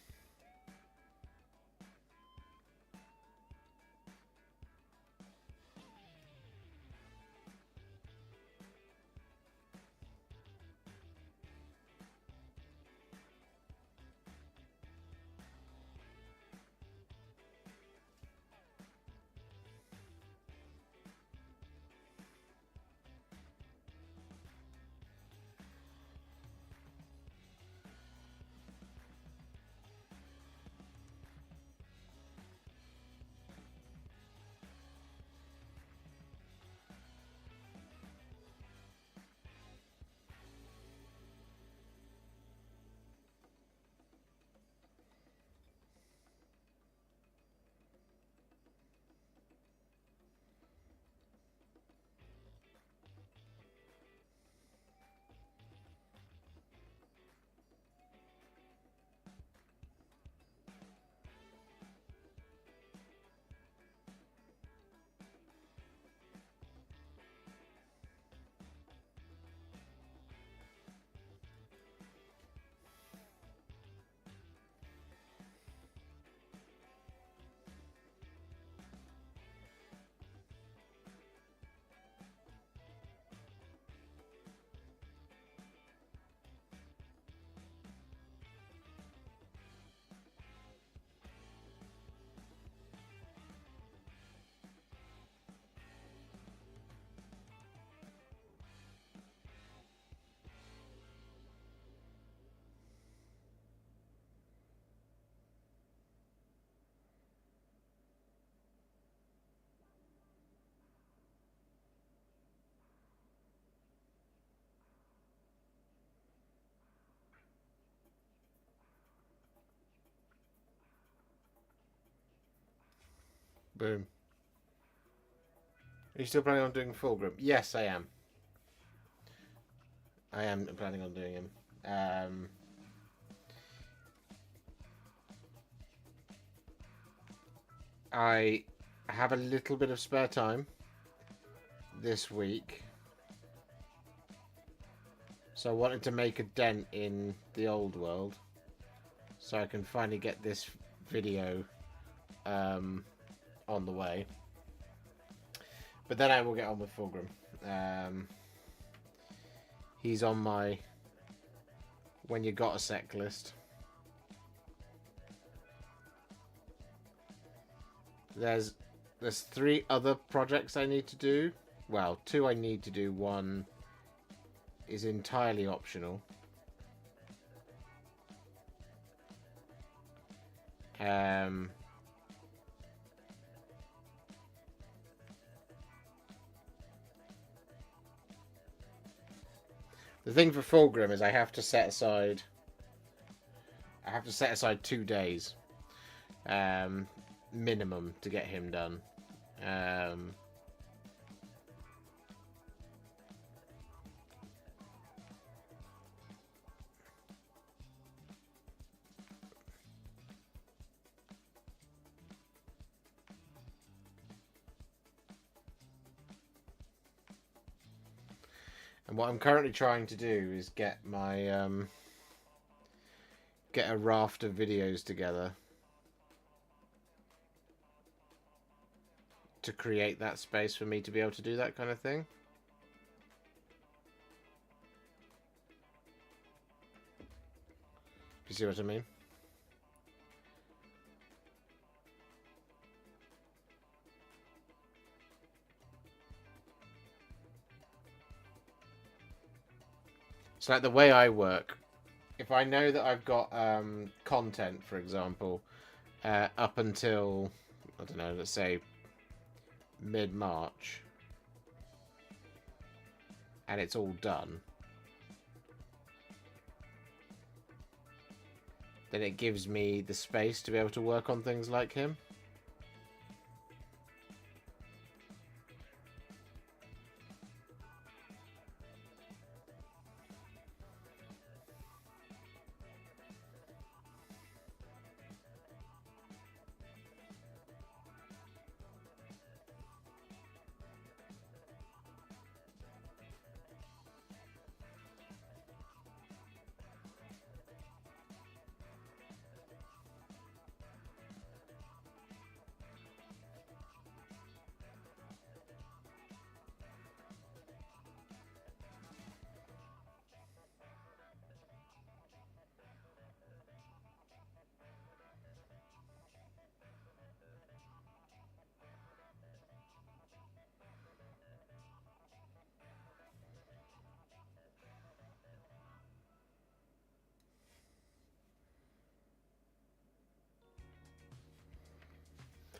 Boom. Are you still planning on doing Fulgrim? Yes, I am. I am planning on doing him. I have a little bit of spare time this week, so I wanted to make a dent in the old world so I can finally get this video on the way. But then I will get on with Fulgrim. He's on my when you got a sec list. There's 3 other projects I need to do. Well, 2 I need to do. 1 is entirely optional. The thing for Fulgrim is I have to set aside 2 days minimum to get him done. And what I'm currently trying to do is get my get a raft of videos together to create that space for me to be able to do that kind of thing. You see what I mean? So like the way I work, if I know that I've got content, for example, up until, I don't know, let's say mid-March, and it's all done, then it gives me the space to be able to work on things like him.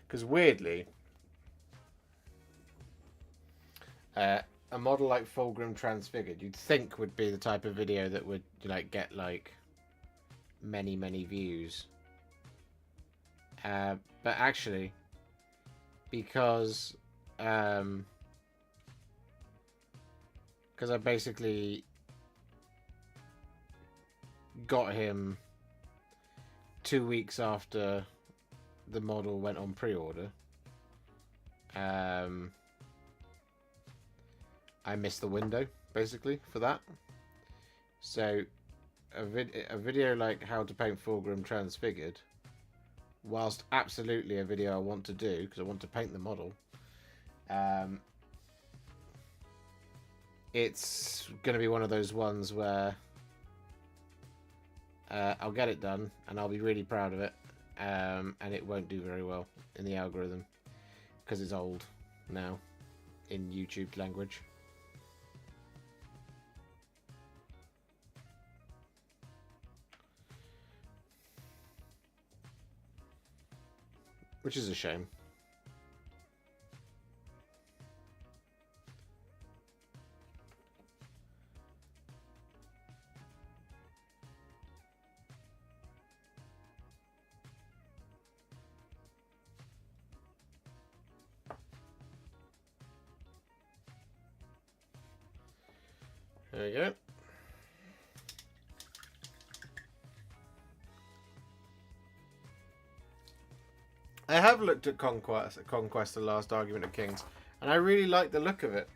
Because weirdly, a model like Fulgrim Transfigured, you'd think would be the type of video that would like get like many views. But actually, because I basically got him 2 weeks after the model went on pre-order, I missed the window basically for that. So a video like how to paint Fulgrim Transfigured, whilst absolutely a video I want to do because I want to paint the model, it's going to be one of those ones where I'll get it done and I'll be really proud of it, and it won't do very well in the algorithm because it's old now in YouTube language. Which is a shame. There we go. I have looked at Conquest, The Last Argument of Kings, and I really like the look of it.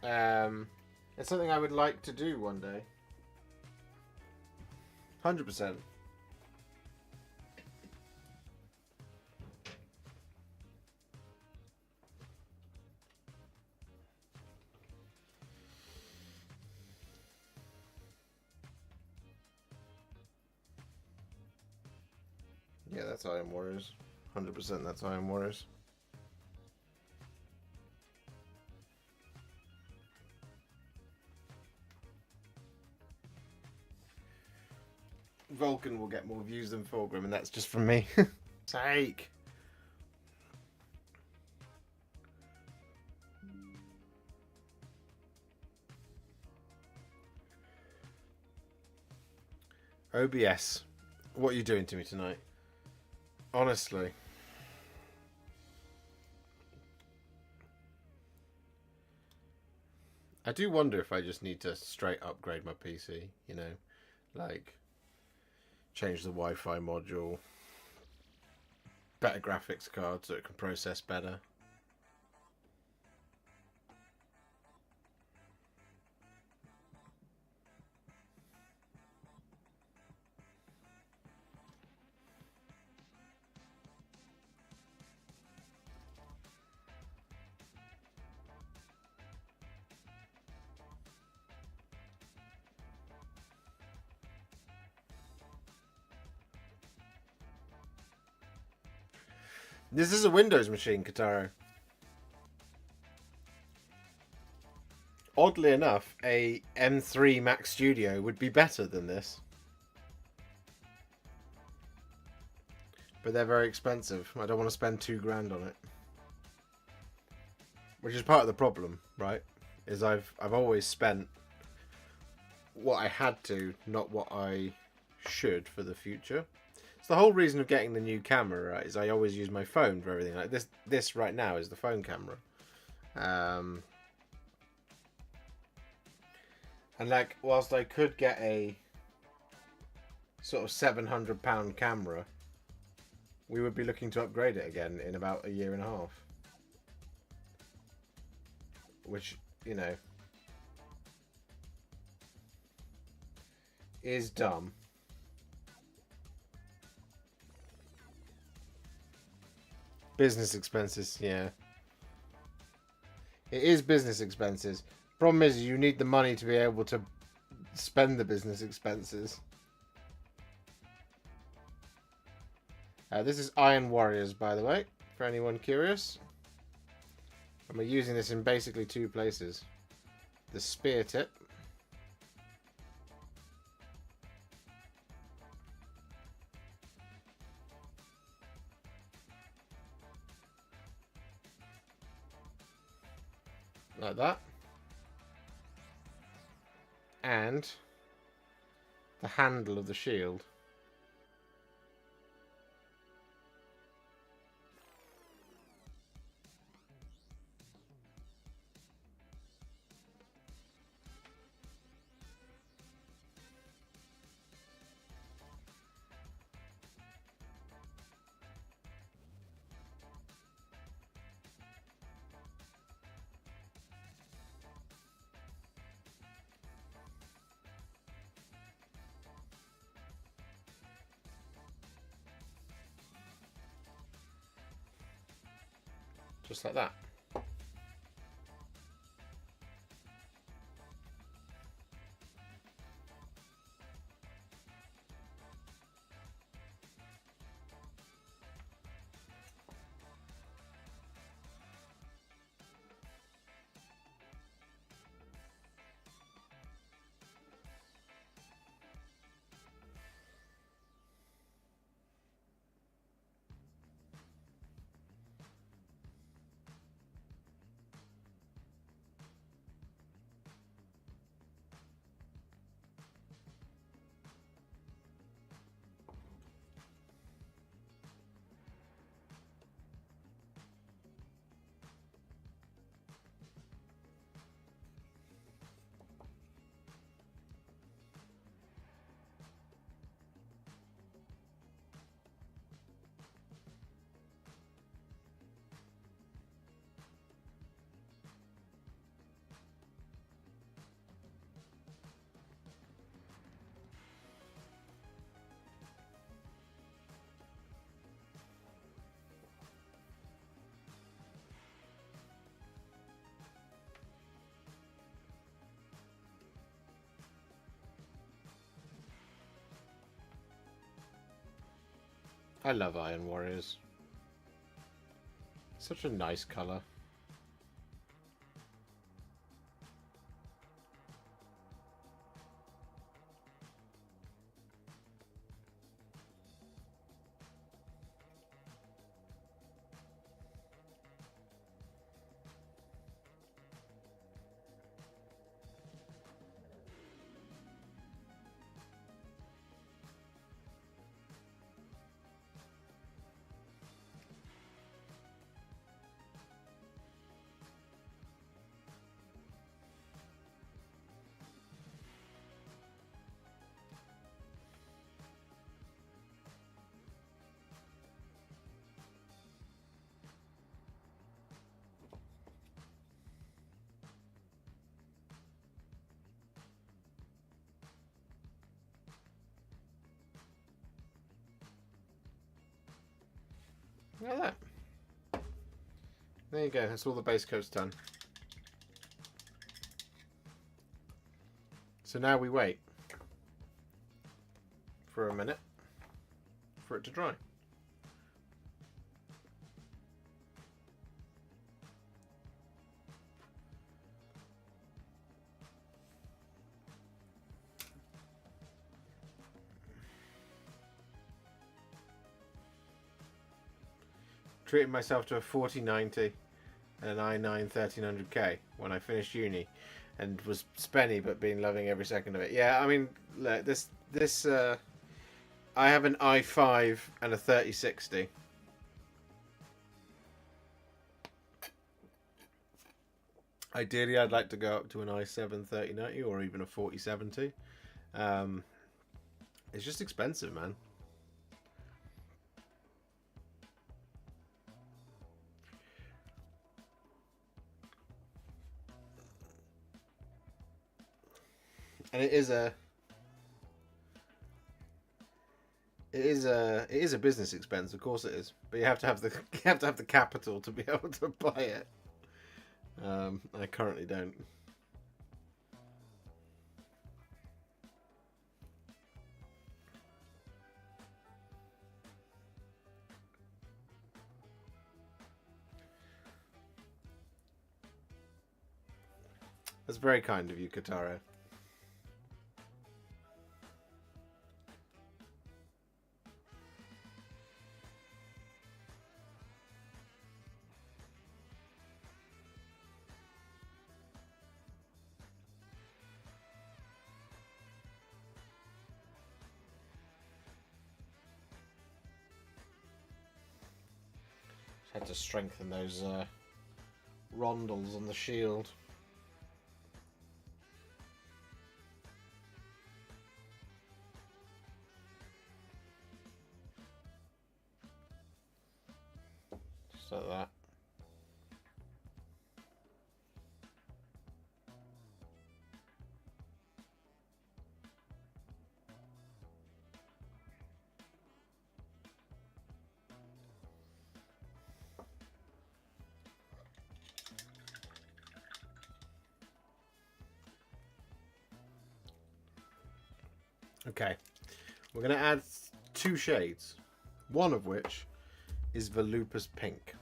It's something I would like to do one day. 100%. Yeah, that's Iron Warriors. 100% that's Iron Warriors. Vulcan will get more views than Fulgrim, and that's just from me. Sake! OBS. What are you doing to me tonight? Honestly. I do wonder if I just need to straight upgrade my PC, you know? Like, change the Wi-Fi module, better graphics card so it can process better. This is a Windows machine, Kataro. Oddly enough, a M3 Mac Studio would be better than this. But they're very expensive. I don't want to spend $2,000 on it. Which is part of the problem, right? Is I've always spent what I had to, not what I should for the future. It's the whole reason of getting the new camera, right? Is I always use my phone for everything. Like this right now is the phone camera. And like, whilst I could get a sort of £700 camera, we would be looking to upgrade it again in about a year and a half. Which, you know, is dumb. Business expenses, yeah. It is business expenses. Problem is, you need the money to be able to spend the business expenses. This is Iron Warriors, by the way, for anyone curious. And we're using this in basically two places. The spear tip. Like that. And the handle of the shield. Just like that. I love Iron Warriors. Such a nice colour. Look at that. There you go, that's all the base coat's done. So now we wait for a minute for it to dry. Treated myself to a 4090 and an i9 1300K when I finished uni, and was spenny but been loving every second of it. Yeah, I mean, look, this I have an i5 and a 3060. Ideally, I'd like to go up to an i7 3090 or even a 4070. It's just expensive, man. And it is a business expense, of course it is. But you have to have the capital to be able to buy it. I currently don't. That's very kind of you, Katara. Had to strengthen those rondels on the shield. Just like that. Okay, we're going to add 2 shades, one of which is Volupus Pink.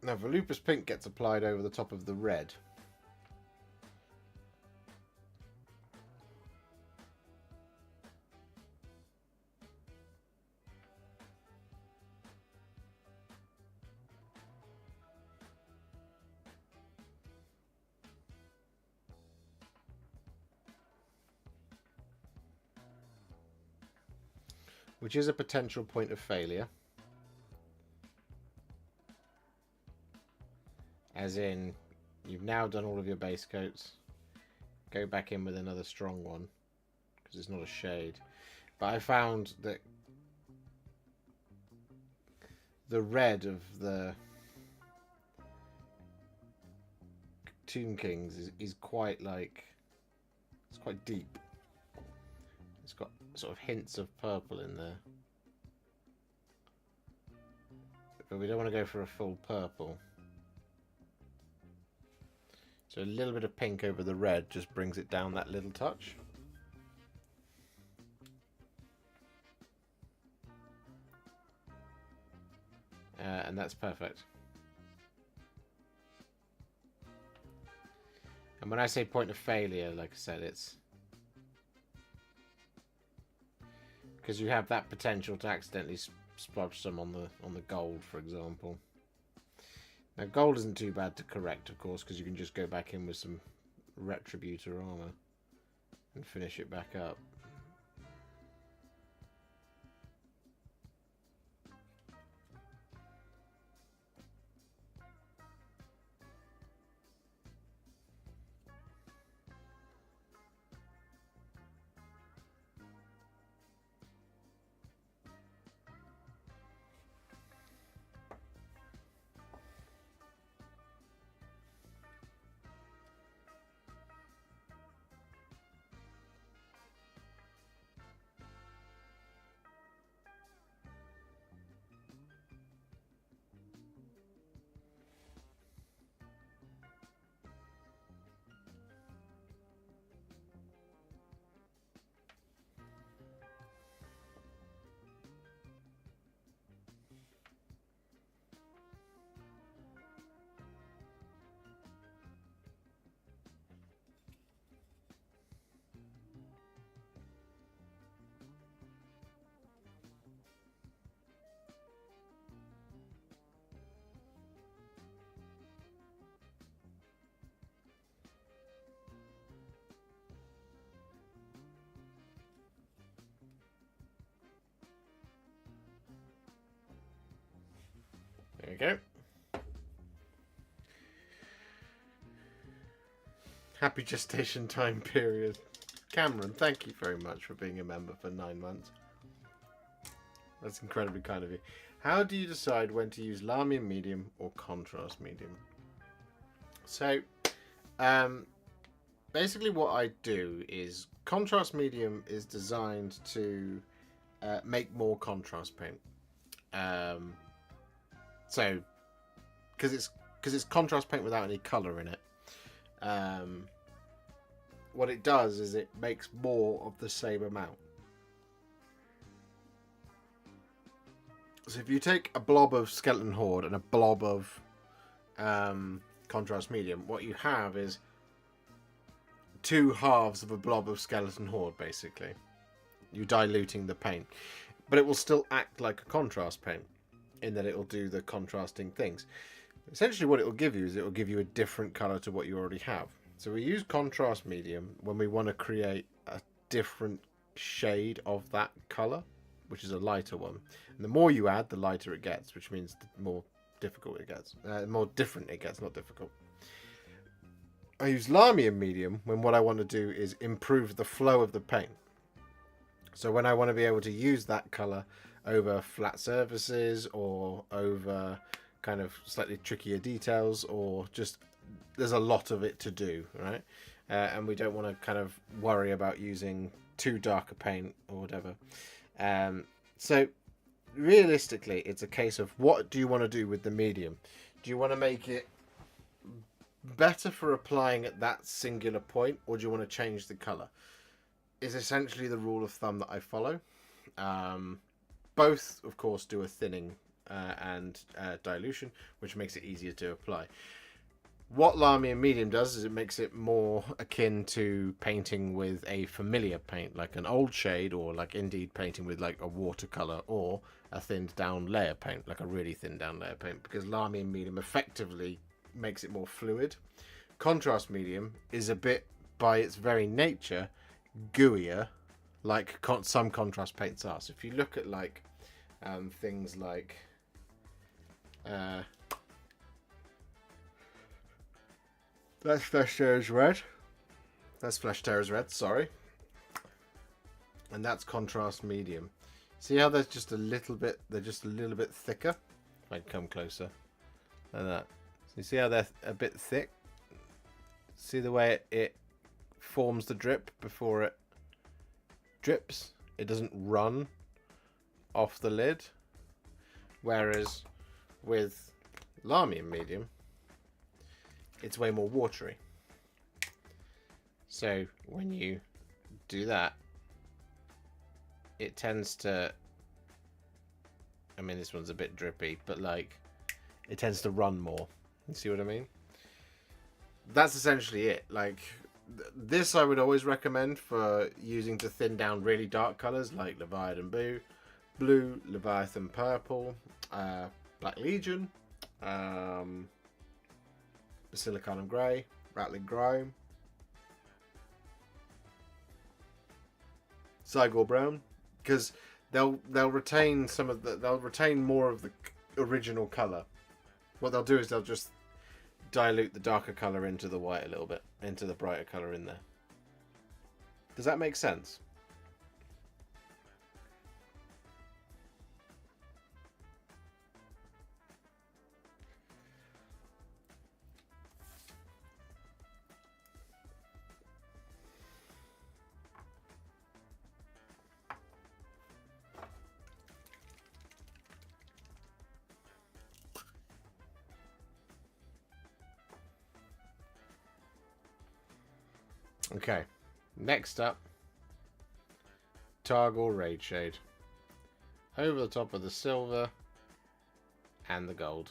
Now, Volupus Pink gets applied over the top of the red. Which is a potential point of failure. As in, you've now done all of your base coats. Go back in with another strong one, because it's not a shade. But I found that the red of the Tomb Kings is quite like, it's quite deep. It's got sort of hints of purple in there. But we don't want to go for a full purple. So a little bit of pink over the red just brings it down that little touch. And that's perfect. And when I say point of failure, like I said, it's because you have that potential to accidentally splodge some on the gold, for example. Now, gold isn't too bad to correct, of course, because you can just go back in with some Retributor armor and finish it back up. There we go. Happy gestation time period. Cameron, thank you very much for being a member for 9 months. That's incredibly kind of you. How do you decide when to use Lahmian medium or contrast medium? So, basically what I do is contrast medium is designed to make more contrast paint. So, because it's contrast paint without any colour in it, what it does is it makes more of the same amount. So if you take a blob of Skeleton Horde and a blob of contrast medium, what you have is 2 halves of a blob of Skeleton Horde, basically. You're diluting the paint. But it will still act like a contrast paint, in that it will do the contrasting things. Essentially what it will give you is it will give you a different colour to what you already have. So we use contrast medium when we want to create a different shade of that colour, which is a lighter one. And the more you add, the lighter it gets, which means the more difficult it gets. More different it gets, not difficult. I use Lahmian medium when what I want to do is improve the flow of the paint. So when I want to be able to use that colour over flat surfaces or over kind of slightly trickier details, or just there's a lot of it to do, right? And we don't want to kind of worry about using too dark a paint or whatever. So realistically, it's a case of what do you want to do with the medium? Do you want to make it better for applying at that singular point, or do you want to change the color? Is essentially the rule of thumb that I follow. Both, of course, do a thinning and dilution, which makes it easier to apply. What Lahmian medium does is it makes it more akin to painting with a familiar paint, like an old shade, or like indeed painting with like a watercolor or a thinned down layer paint, like a really thin down layer paint, because Lahmian medium effectively makes it more fluid. Contrast medium is a bit, by its very nature, gooier, like some contrast paints are. So if you look at like things like that's Flesh Tearers Red. That's Flesh Tearers Red, sorry. And that's contrast medium. See how there's just a little bit, they're just a little bit thicker? If I come closer. Like that. So you see how they're a bit thick? See the way it forms the drip before it drips? It doesn't run off the lid. Whereas with Lahmian medium, it's way more watery. So when you do that, it tends to I mean, this one's a bit drippy, but like, it tends to run more. You see what I mean? That's essentially it. Like, this I would always recommend for using to thin down really dark colours like Leviathan Blue, Leviathan Purple, Black Legion, Basilicanum Grey, Rattling Grime, Cygor Brown, because they'll retain they'll retain more of the original colour. What they'll do is they'll just dilute the darker colour into the white a little bit, into the brighter colour in there. Does that make sense? Okay, next up, Targor Raid Shade. Over the top of the silver and the gold.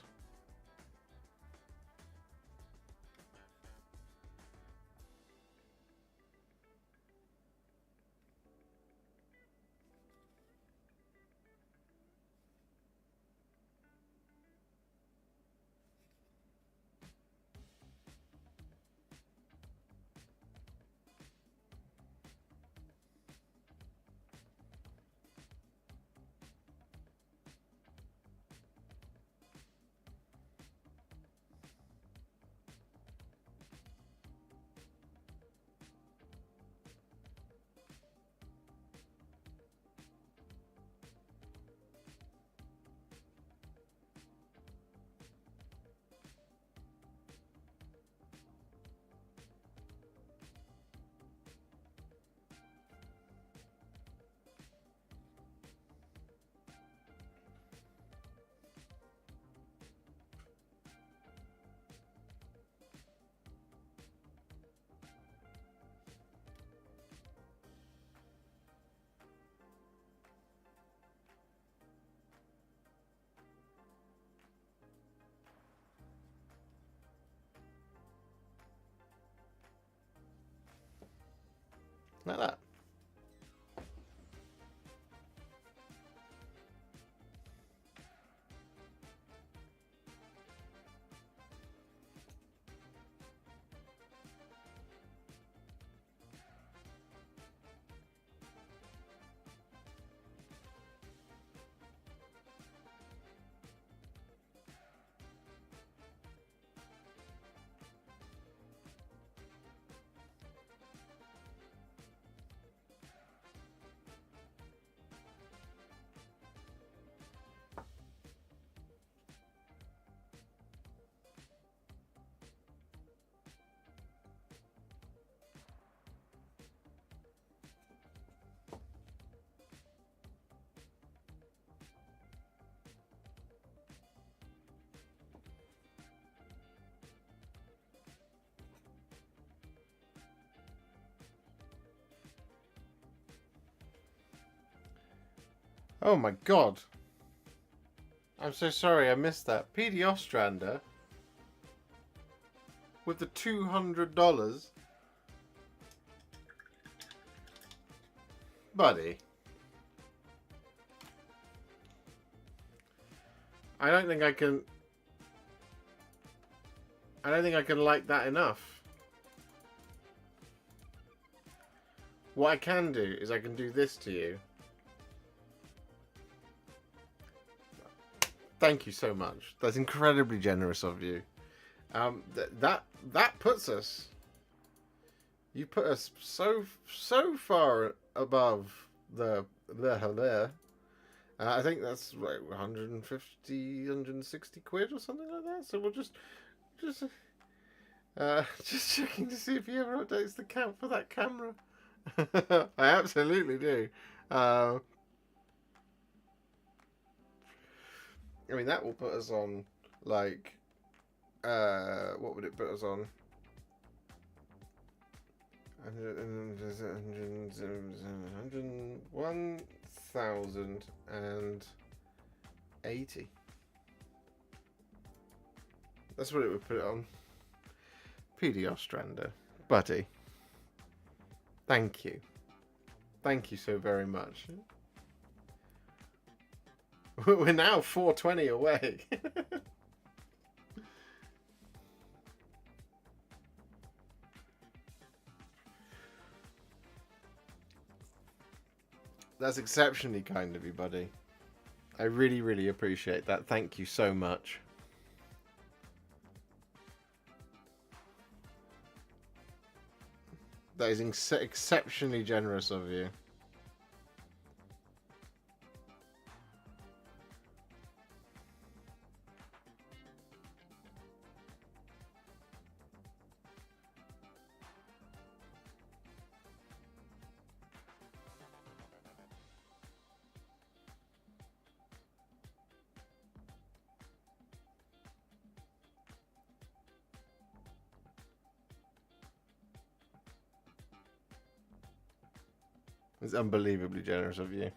Like that. Oh my god. I'm so sorry I missed that. PD Ostrander with the $200. Buddy. I don't think I can like that enough. What I can do is I can do this to you. Thank you so much. That's incredibly generous of you. That puts us. You put us so far above the there. I think that's like 150, 160 quid or something like that. So we'll just checking to see if he ever updates the count for that camera. I absolutely do. I mean, that will put us on, like, what would it put us on? 101,080 80. That's what it would put it on. PD Ostrander. Buddy. Thank you. Thank you so very much. We're now 420 away. That's exceptionally kind of you, buddy. I really, really appreciate that. Thank you so much. That is exceptionally generous of you. It's unbelievably generous of you.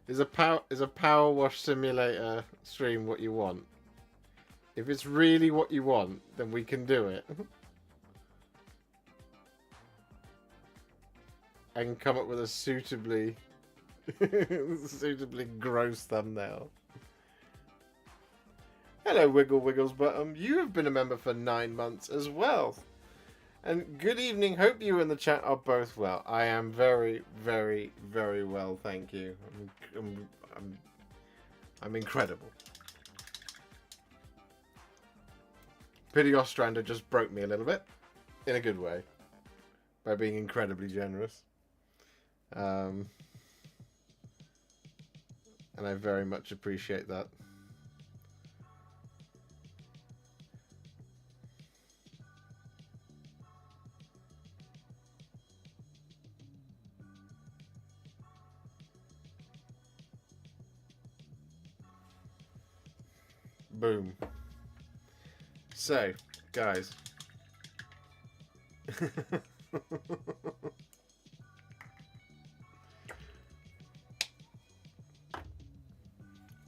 Is a power wash simulator stream what you want? If it's really what you want, then we can do it. I can come up with a suitably gross thumbnail. Hello, Wiggle Wiggles Bottom. You have been a member for 9 months as well. And good evening. Hope you and the chat are both well. I am very, very, very well, thank you. I'm incredible. Pity Ostrander just broke me a little bit, in a good way, by being incredibly generous. And I very much appreciate that. Boom. So, guys.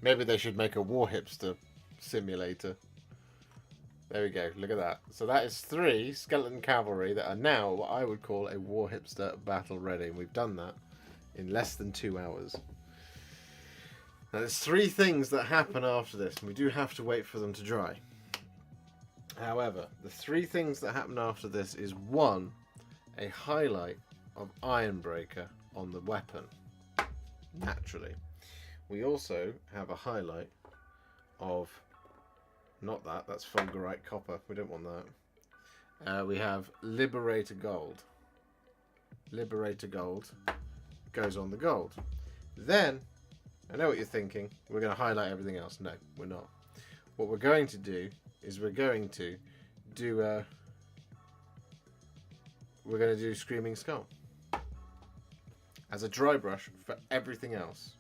Maybe they should make a Warhipster simulator. There we go. Look at that. So that is 3 skeleton cavalry that are now what I would call a Warhipster battle ready. And we've done that in less than 2 hours. Now there's 3 things that happen after this, and we do have to wait for them to dry. However, the 3 things that happen after this is 1, a highlight of Ironbreaker on the weapon, naturally. We also have a highlight of, not that, that's Fulgurite Copper, we don't want that. We have Liberator Gold. Liberator Gold goes on the gold. Then, I know what you're thinking, we're going to highlight everything else. No, we're not. What we're going to do is we're going to do Screaming Skull as a dry brush for everything else.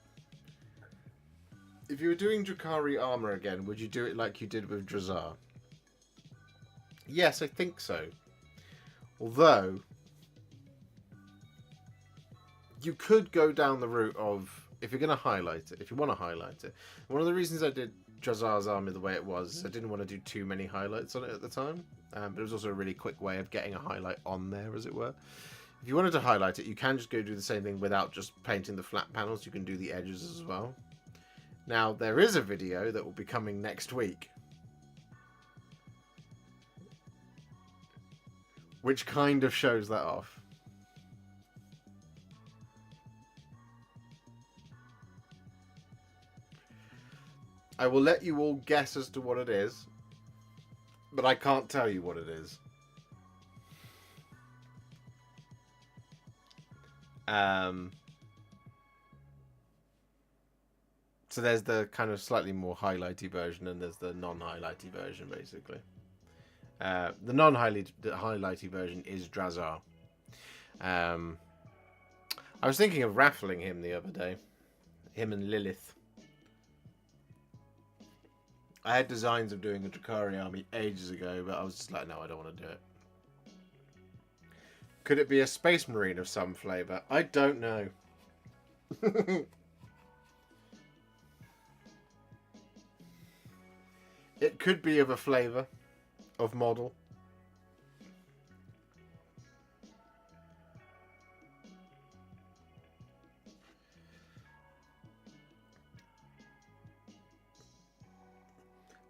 If you were doing Drakari armor again, would you do it like you did with Drazar? Yes, I think so. Although, you could go down the route of, if you're going to highlight it, if you want to highlight it. One of the reasons I did Drazar's army the way it was is I didn't want to do too many highlights on it at the time. But it was also a really quick way of getting a highlight on there, as it were. If you wanted to highlight it, you can just go do the same thing without just painting the flat panels. You can do the edges as well. Now, there is a video that will be coming next week, which kind of shows that off. I will let you all guess as to what it is, but I can't tell you what it is. So there's the kind of slightly more highlighty version, and there's the non-highlighty version, basically. The non-highlighty version is Drazar. I was thinking of raffling him the other day. Him and Lilith. I had designs of doing a Drakari army ages ago, but I was just like, no, I don't want to do it. Could it be a Space Marine of some flavour? I don't know. It could be of a flavour of model.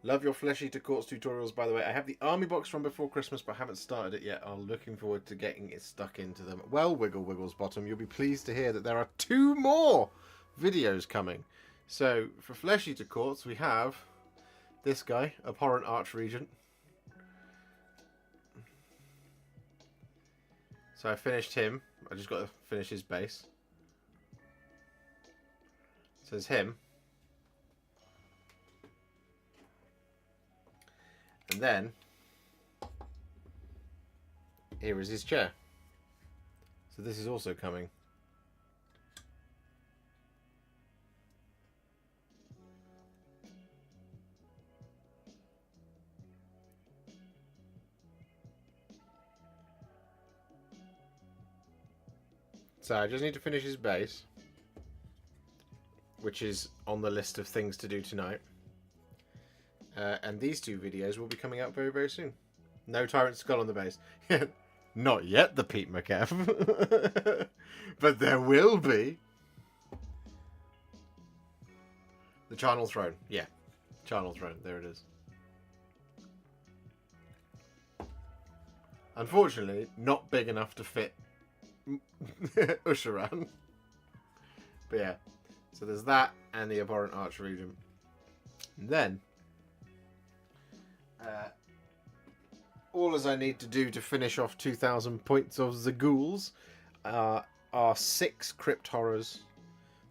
Love your Flesh Eater Courts tutorials, by the way. I have the army box from before Christmas, but haven't started it yet. I'm looking forward to getting it stuck into them. Well, Wiggles Bottom, you'll be pleased to hear that there are 2 more videos coming. So, for Flesh Eater Courts, we have this guy, Abhorrent Archregent. So I finished him. I just got to finish his base. So there's him. And then, here is his chair. So this is also coming. So I just need to finish his base, which is on the list of things to do tonight. And these 2 videos will be coming out very, very soon. No Tyrant Skull on the base. Not yet, the Pete McCaff. But there will be. The Charnel Throne. Yeah. Charnel Throne. There it is. Unfortunately, not big enough to fit Usharan. But yeah. So there's that and the Abhorrent Archregent. And then all as I need to do to finish off 2,000 points of the ghouls are 6 Crypt Horrors,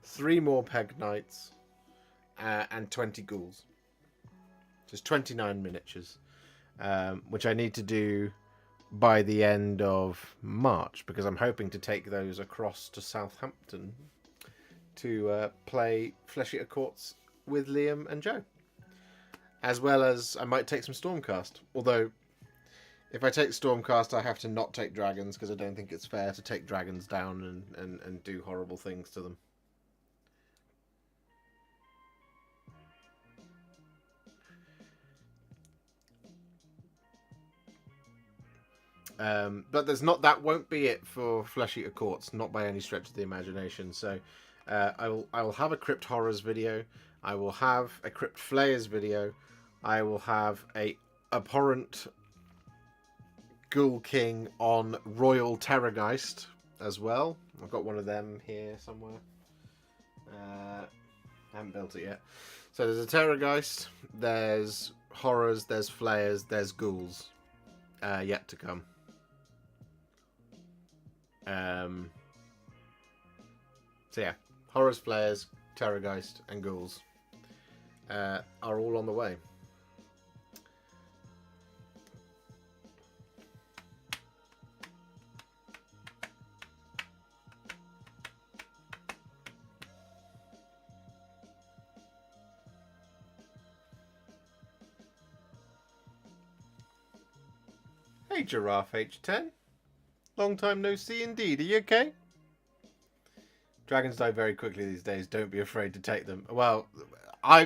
3 more Peg Knights, and 20 ghouls. Just 29 miniatures, which I need to do by the end of March, because I'm hoping to take those across to Southampton to play Flesh Eater Courts with Liam and Joe. As well as I might take some Stormcast. Although, if I take Stormcast, I have to not take dragons, because I don't think it's fair to take dragons down and do horrible things to them. But there's not. That won't be it for Flesh Eater Courts, not by any stretch of the imagination. So I will have a Crypt Horrors video. I will have a Crypt Flayers video. I will have a Abhorrent Ghoul King on Royal Terrorgeist as well. I've got one of them here somewhere. I haven't built it yet. So there's a Terrorgeist, there's Horrors, there's Flayers, there's Ghouls yet to come. So yeah, Horrors, Flayers, Terrorgeist, and Ghouls are all on the way. Hey Giraffe H10. Long time no see indeed. Are you okay? Dragons die very quickly these days. Don't be afraid to take them. Well, I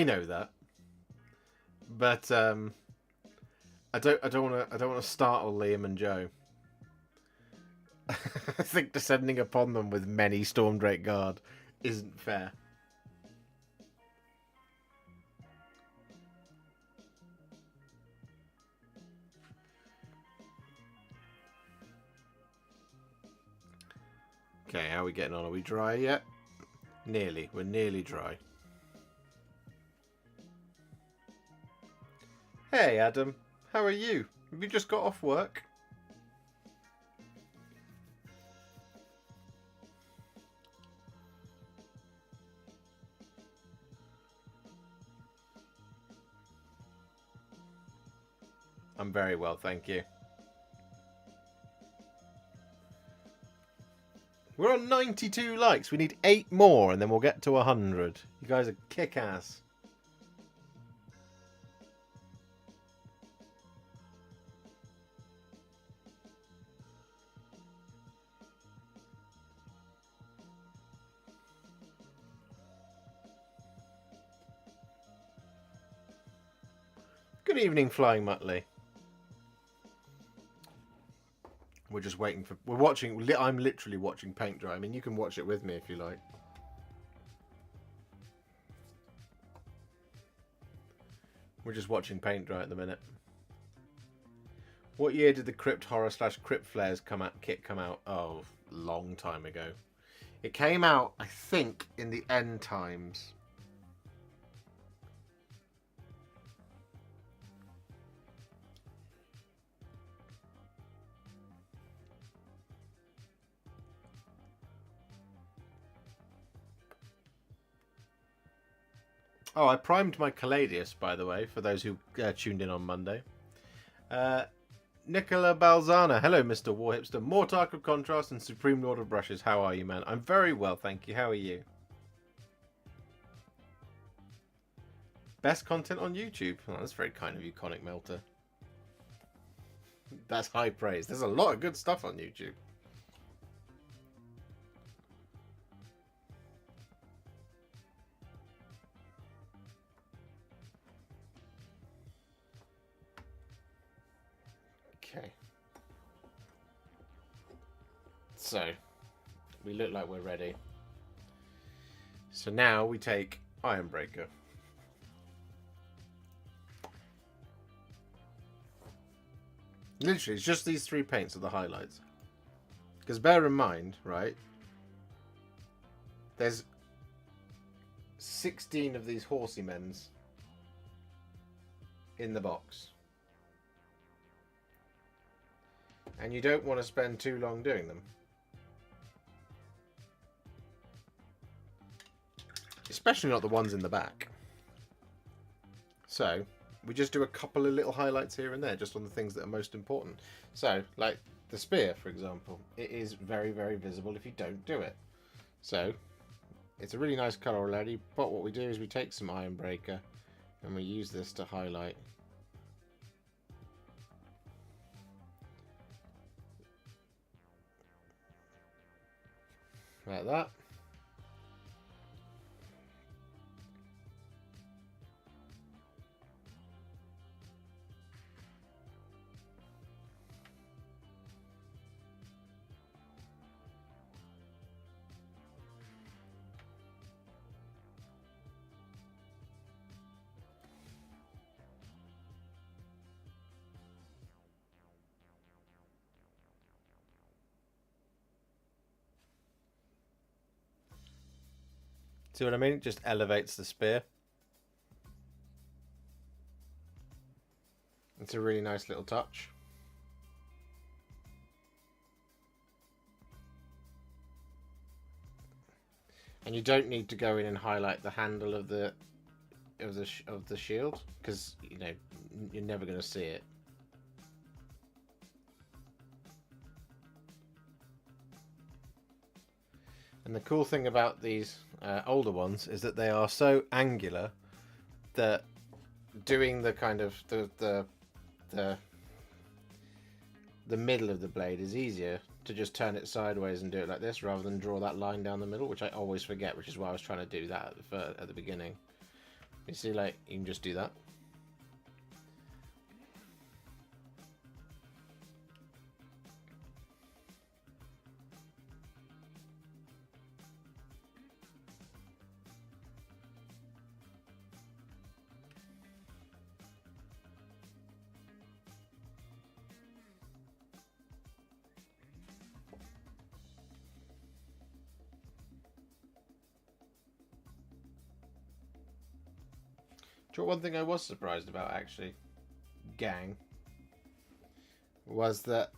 know that. But I don't want to startle Liam and Joe. I think descending upon them with many Stormdrake Guard isn't fair. Okay, how are we getting on? Are we dry yet? Nearly. We're nearly dry. Hey Adam, how are you? Have you just got off work? I'm very well, thank you. We're on 92 likes. We need 8 more and then we'll get to 100. You guys are kick-ass. Good evening, Flying Muttley. We're just waiting for... We're watching... I'm literally watching paint dry. I mean, you can watch it with me if you like. We're just watching paint dry at the minute. What year did the Crypt Horror / Crypt Flares kit come out? Oh, long time ago. It came out, I think, in the end times. Oh, I primed my Caladius, by the way, for those who tuned in on Monday. Nicola Balzana. Hello, Mr. Warhipster. Mortark of Contrast and Supreme Lord of Brushes. How are you, man? I'm very well, thank you. How are you? Best content on YouTube. Oh, that's very kind of you, Conic Melter. That's high praise. There's a lot of good stuff on YouTube. Okay. So, we look like we're ready. So now we take Ironbreaker. Literally, it's just these 3 paints are the highlights. Because bear in mind, right, there's 16 of these horsey men's in the box. And you don't want to spend too long doing them. Especially not the ones in the back. So, we just do a couple of little highlights here and there, just on the things that are most important. So, like the spear, for example. It is very, very visible if you don't do it. So, it's a really nice colour already, but what we do is we take some Ironbreaker and we use this to highlight. Like that. See what I mean? It just elevates the spear. It's a really nice little touch. And you don't need to go in and highlight the handle of the shield, because you know you're never going to see it. And the cool thing about these older ones is that they are so angular that doing the kind of the middle of the blade is easier to just turn it sideways and do it like this rather than draw that line down the middle, which I always forget, which is why I was trying to do that at the beginning. You see, like, you can just do that. Do you know one thing I was surprised about, actually? gang was that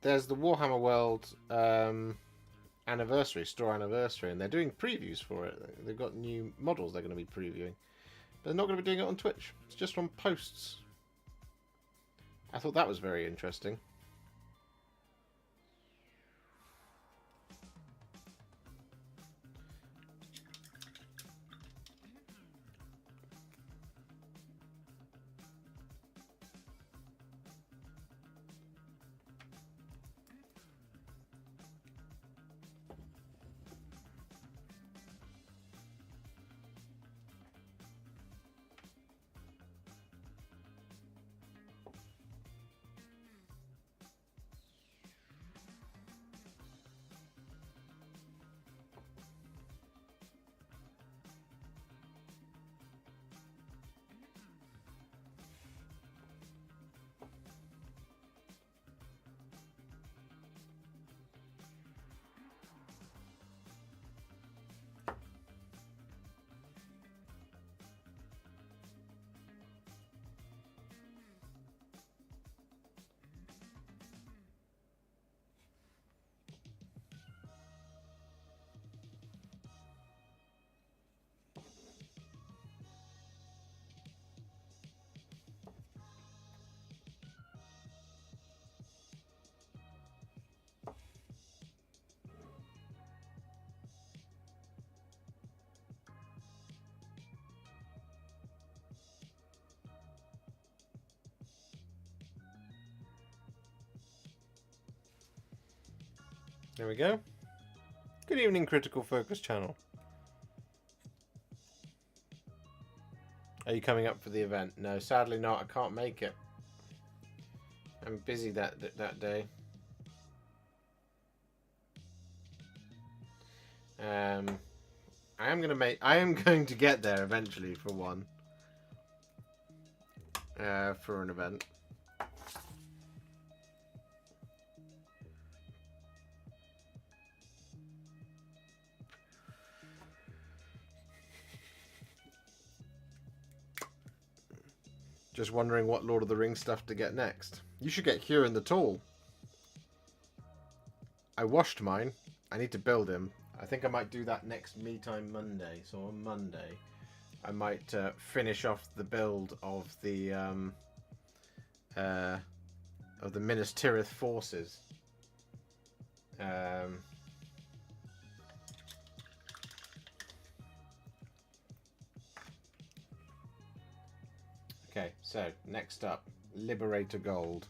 there's the Warhammer World anniversary, store anniversary, and they're doing previews for it. They've got new models they're going to be previewing. But they're not going to be doing it on Twitch. It's just on posts. I thought that was very interesting. There we go. Good evening, Critical Focus channel. Are you coming up for the event? No, sadly not. I can't make it. I'm busy that day. I am going to get there eventually for one. For an event. Just wondering what Lord of the Rings stuff to get next. You should get Huron the Tall. I washed mine. I need to build him. I think I might do that next Me Time Monday. So on Monday, I might finish off the build of the Minas Tirith forces. Okay, so next up, Liberator Gold.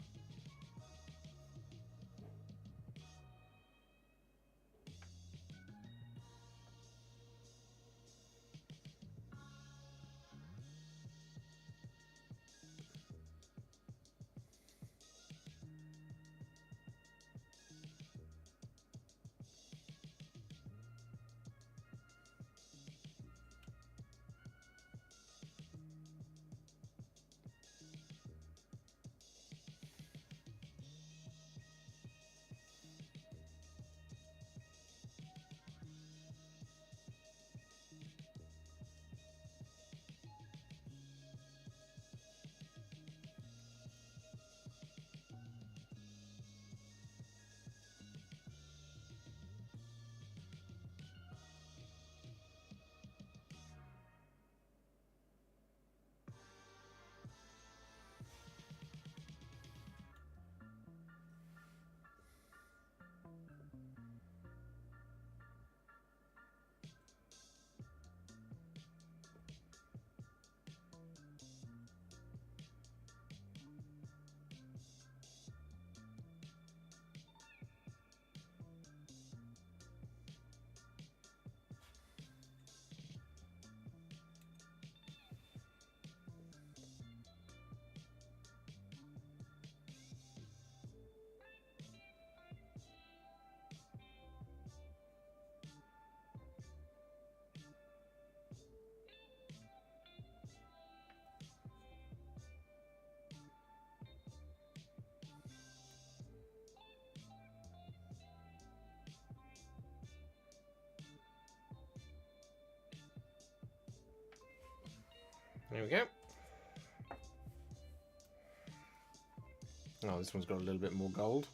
There we go. Oh, this one's got a little bit more gold.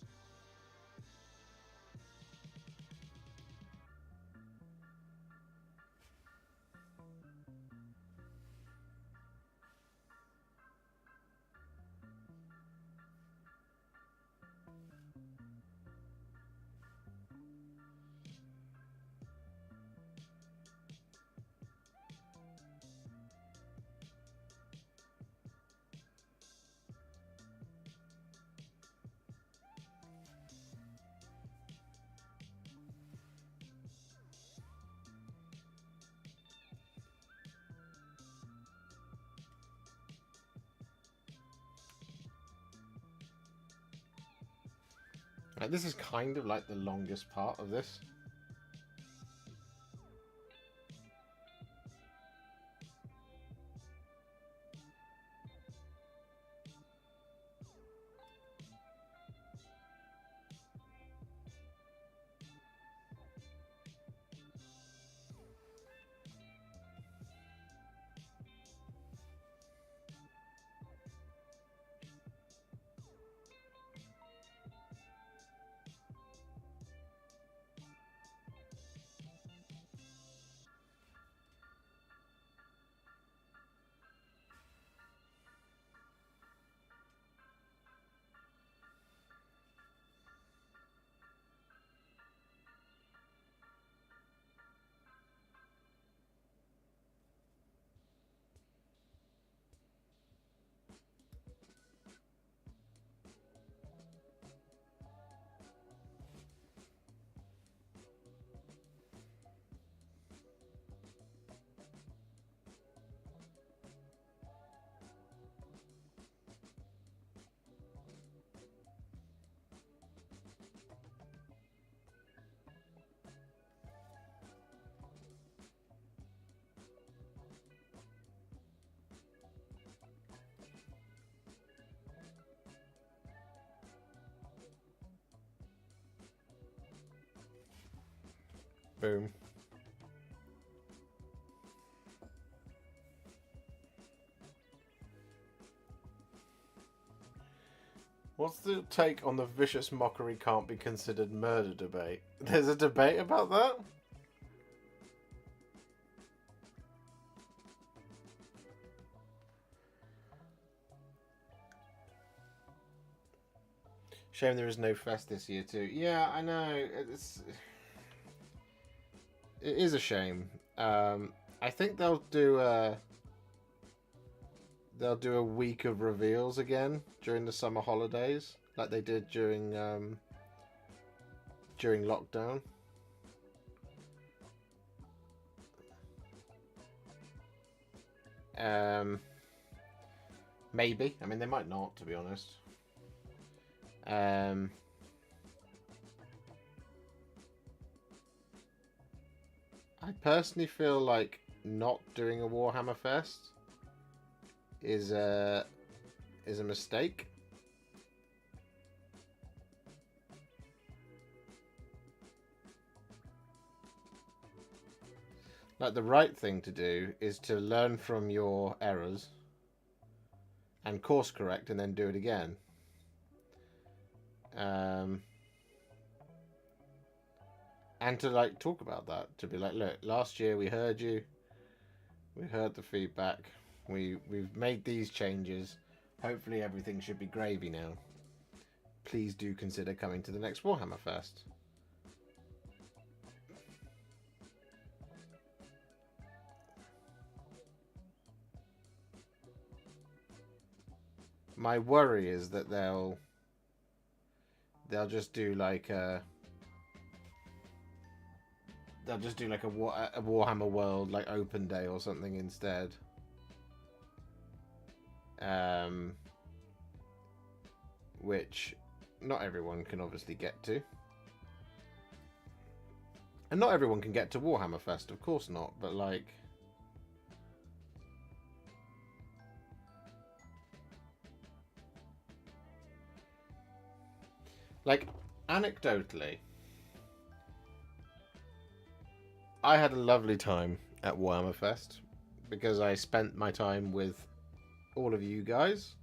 This is kind of like the longest part of this. Boom. What's the take on the vicious mockery can't be considered murder debate? There's a debate about that? Shame there is no fest this year too. Yeah, I know. It is a shame. I think they'll do a week of reveals again during the summer holidays, like they did during lockdown. Maybe. I mean, they might not, to be honest. I personally feel like not doing a Warhammer Fest is a mistake. Like, the right thing to do is to learn from your errors and course correct and then do it again. And to like talk about that, to be like, look, last year we heard you, we heard the feedback, we've made these changes, hopefully everything should be gravy now. Please do consider coming to the next Warhammer Fest. My worry is that they'll just do like a Warhammer World like open day or something instead. Which not everyone can obviously get to. And not everyone can get to Warhammer Fest, of course not, but like anecdotally, I had a lovely time at Warhammer Fest because I spent my time with all of you guys.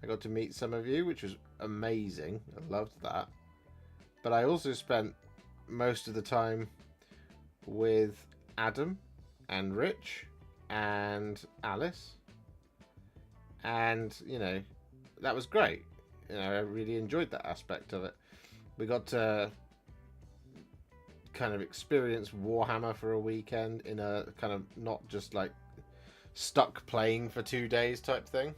I got to meet some of you, which was amazing. I loved that. But I also spent most of the time with Adam and Rich and Alice. And, you know, that was great. You know, I really enjoyed that aspect of it. We got to kind of experience Warhammer for a weekend in a kind of not just like stuck playing for 2 days type thing,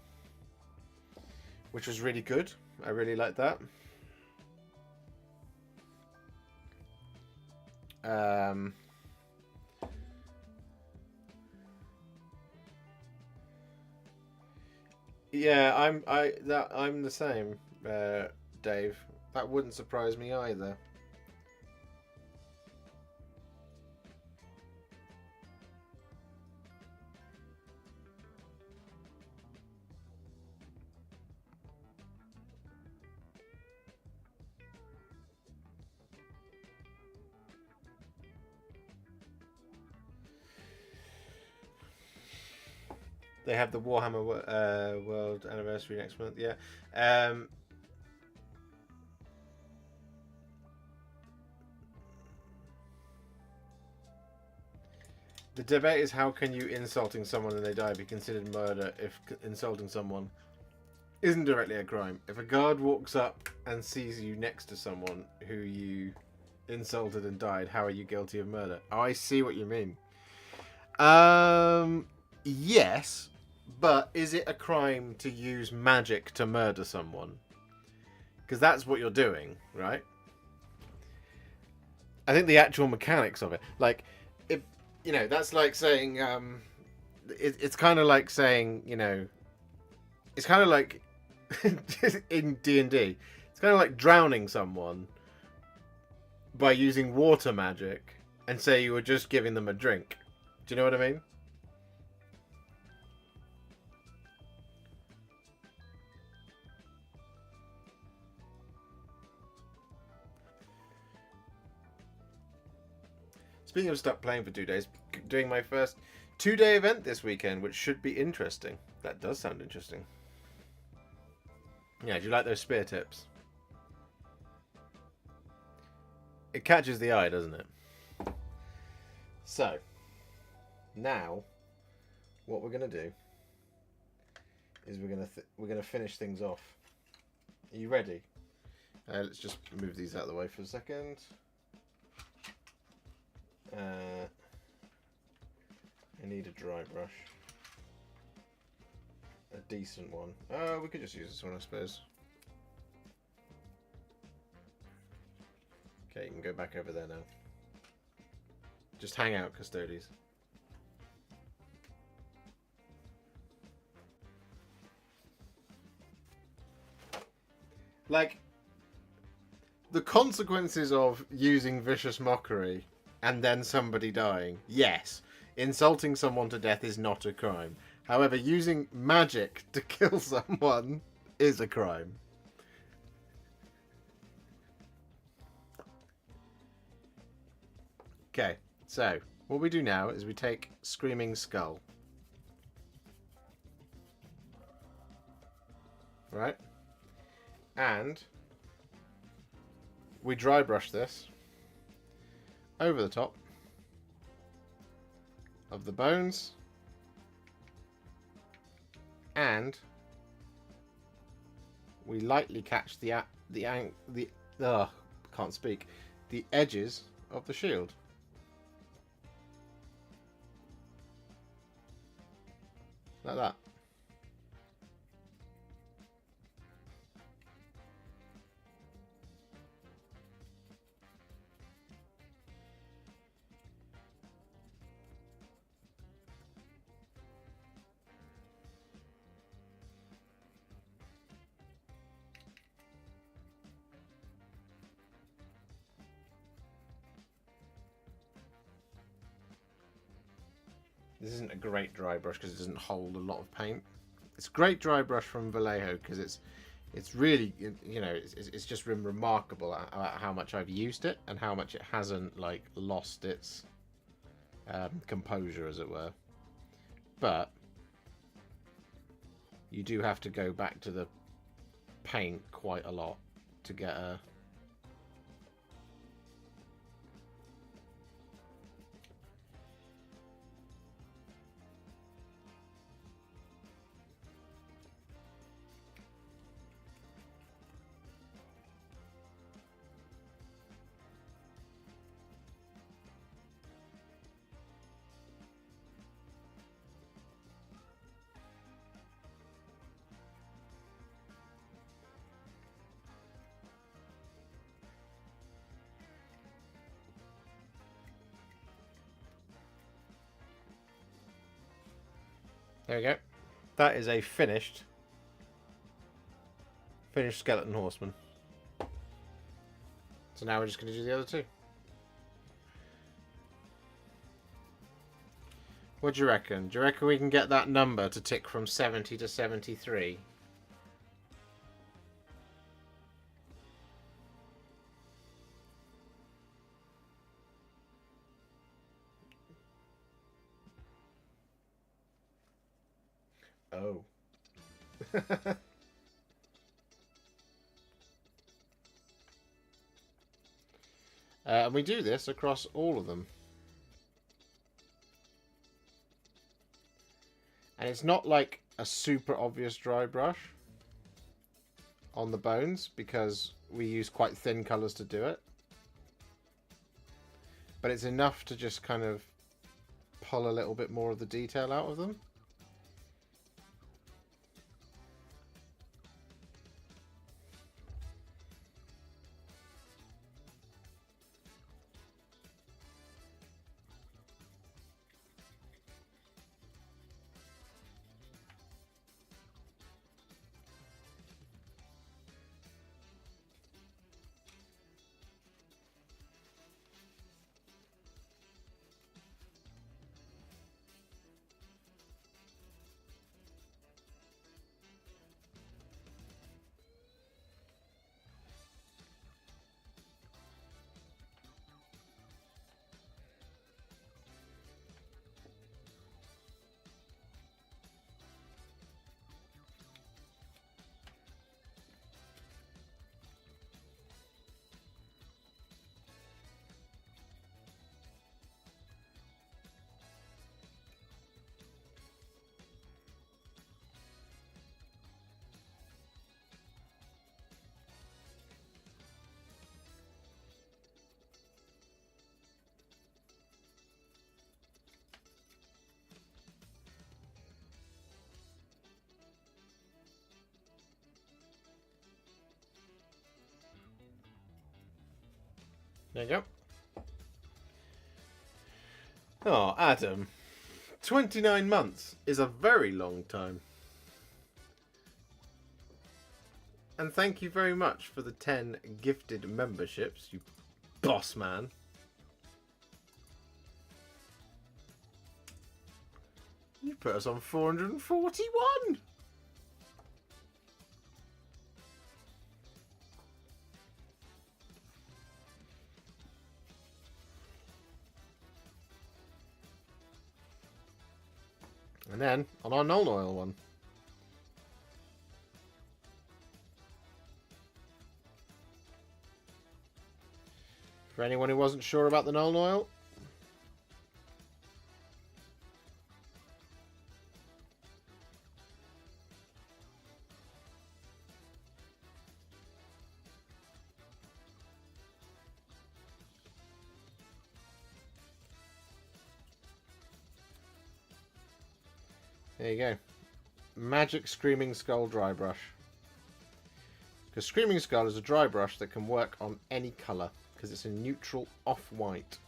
which was really good. I really liked that. Yeah, I'm the same, Dave. That wouldn't surprise me either. They have the Warhammer World Anniversary next month. Yeah. The debate is, how can you insulting someone and they die be considered murder if insulting someone isn't directly a crime? If a guard walks up and sees you next to someone who you insulted and died, how are you guilty of murder? Oh, I see what you mean. Yes, but is it a crime to use magic to murder someone? Because that's what you're doing, right? I think the actual mechanics of it, like, it, you know, that's like saying, it's kind of like saying, you know, it's kind of like in D&D, it's kind of like drowning someone by using water magic and say you were just giving them a drink. Do you know what I mean? Speaking of stuck playing for 2 days, doing my first 2-day event this weekend, which should be interesting. That does sound interesting. Yeah, do you like those spear tips? It catches the eye, doesn't it? So, now, what we're gonna do is we're gonna finish things off. Are you ready? Let's just move these out of the way for a second. I need a dry brush. A decent one. Oh, we could just use this one, I suppose. Okay, you can go back over there now. Just hang out, Custodes. Like, the consequences of using vicious mockery and then somebody dying. Yes, insulting someone to death is not a crime. However, using magic to kill someone is a crime. Okay, so what we do now is we take Screaming Skull. Right? And we dry brush this over the top of the bones, and we lightly catch the can't speak, the edges of the shield. Like that. This isn't a great dry brush because it doesn't hold a lot of paint. It's a great dry brush from Vallejo because it's really, you know, it's just been remarkable about how much I've used it and how much it hasn't like lost its composure, as it were. but you do have to go back to the paint quite a lot to get a... There we go. That is a finished skeleton horseman. So now we're just going to do the other two. What do you reckon? Do you reckon we can get that number to tick from 70 to 73? Oh. And we do this across all of them. And it's not like a super obvious dry brush on the bones because we use quite thin colours to do it. But it's enough to just kind of pull a little bit more of the detail out of them. There you go. Oh, Adam. 29 months is a very long time. And thank you very much for the 10 gifted memberships, you boss man. You put us on 441! And then, on our null oil one. For anyone who wasn't sure about the null oil, there you go. Magic Screaming Skull dry brush. Because Screaming Skull is a dry brush that can work on any colour because it's a neutral off-white.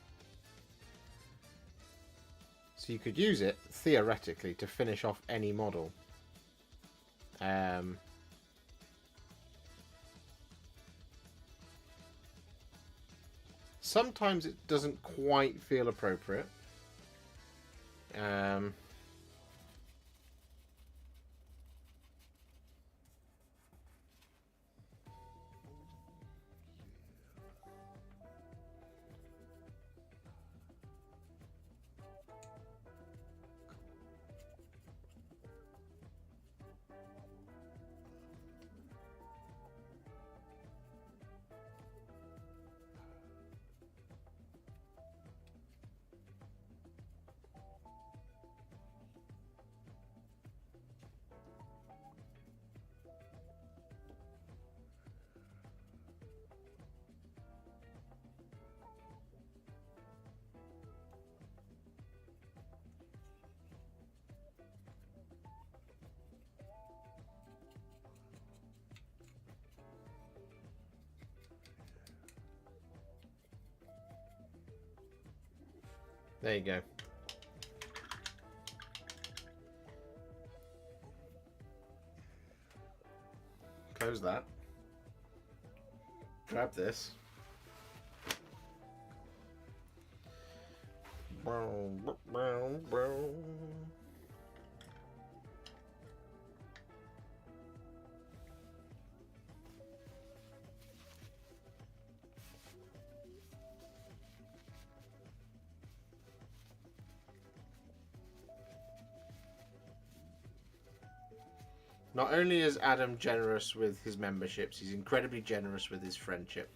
So you could use it, theoretically, to finish off any model. Sometimes it doesn't quite feel appropriate. There you go. Close that. Grab this. Not only is Adam generous with his memberships, he's incredibly generous with his friendship.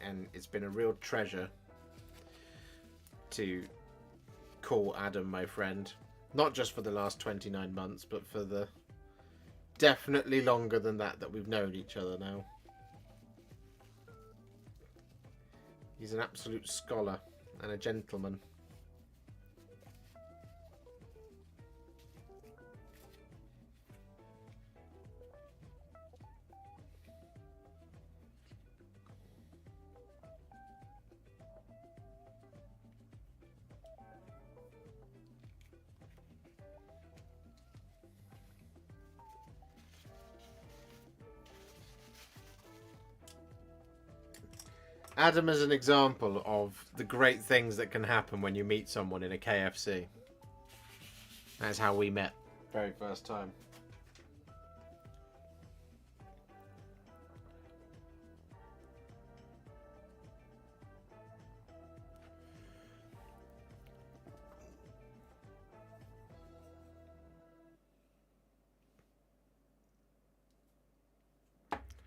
And it's been a real treasure to call Adam my friend. Not just for the last 29 months, but for the definitely longer than that we've known each other now. He's an absolute scholar and a gentleman. Adam is an example of the great things that can happen when you meet someone in a KFC. That's how we met. Very first time.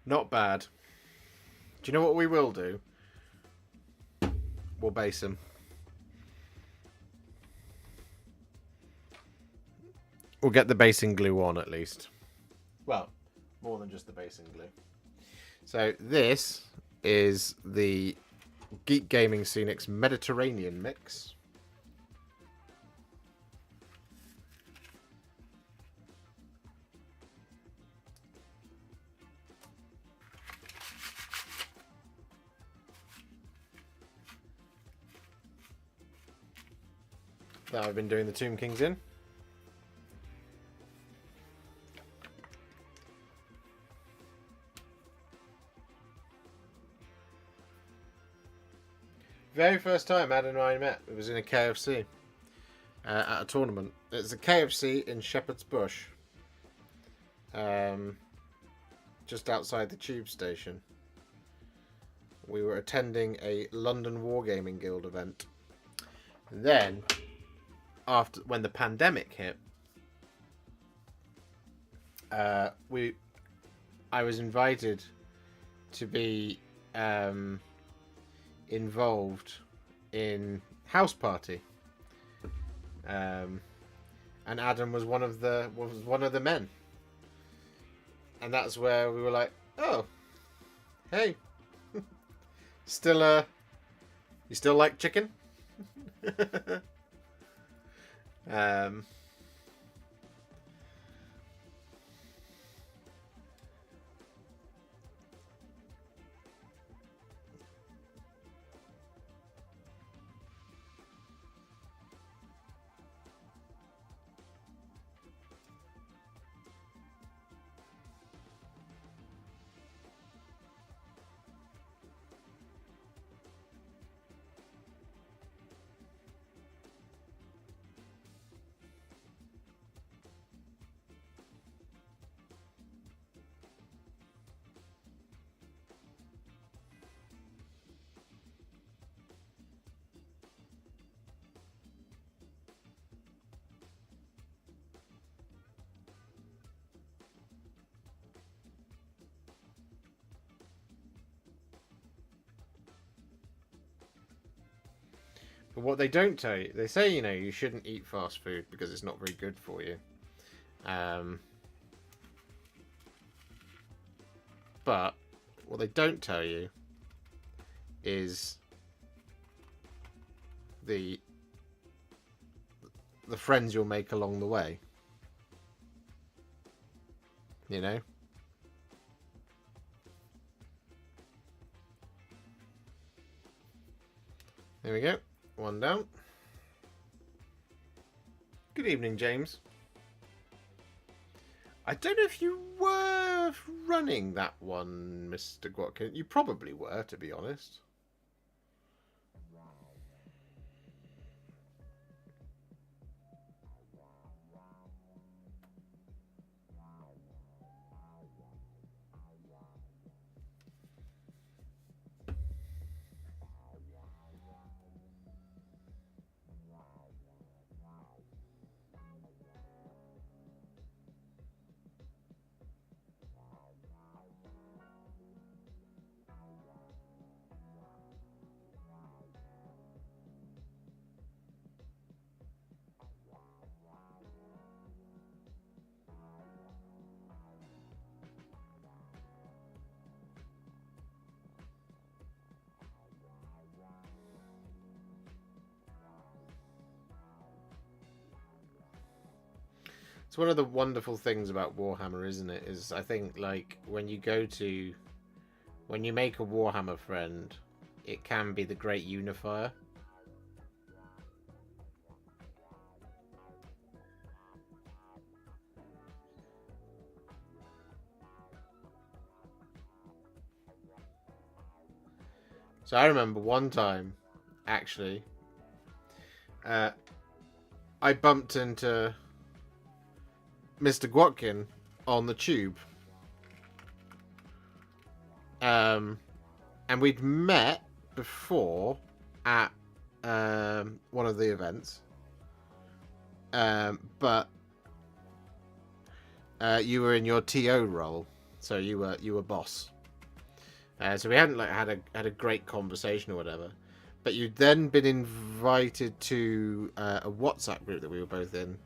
Not bad. Do you know what we will do? We'll base him. We'll get the basing glue on at least. Well, more than just the basing glue. So this is the Geek Gaming Scenics Mediterranean mix. That I've been doing the Tomb Kings in. Very first time Adam and I met, it was in a KFC at a tournament. It's a KFC in Shepherd's Bush, just outside the tube station. We were attending a London Wargaming Guild event. And then, when the pandemic hit, I was invited to be involved in house party, and Adam was one of the men, and that's where we were like, oh, hey, you still like chicken? But what they don't tell you, they say, you shouldn't eat fast food because it's not very good for you. But what they don't tell you is the friends you'll make along the way. You know? There we go. one down. Good evening, James. I don't know if you were running that one, Mr. Gwatkin. You probably were, to be honest. It's one of the wonderful things about Warhammer, isn't it? Is I think like when you make a Warhammer friend, it can be the great unifier. So I remember one time, actually, I bumped into Mr. Gwatkin on the tube. And we'd met before at one of the events. But you were in your TO role, so you were boss. So we hadn't like had a great conversation or whatever. But you'd then been invited to a WhatsApp group that we were both in.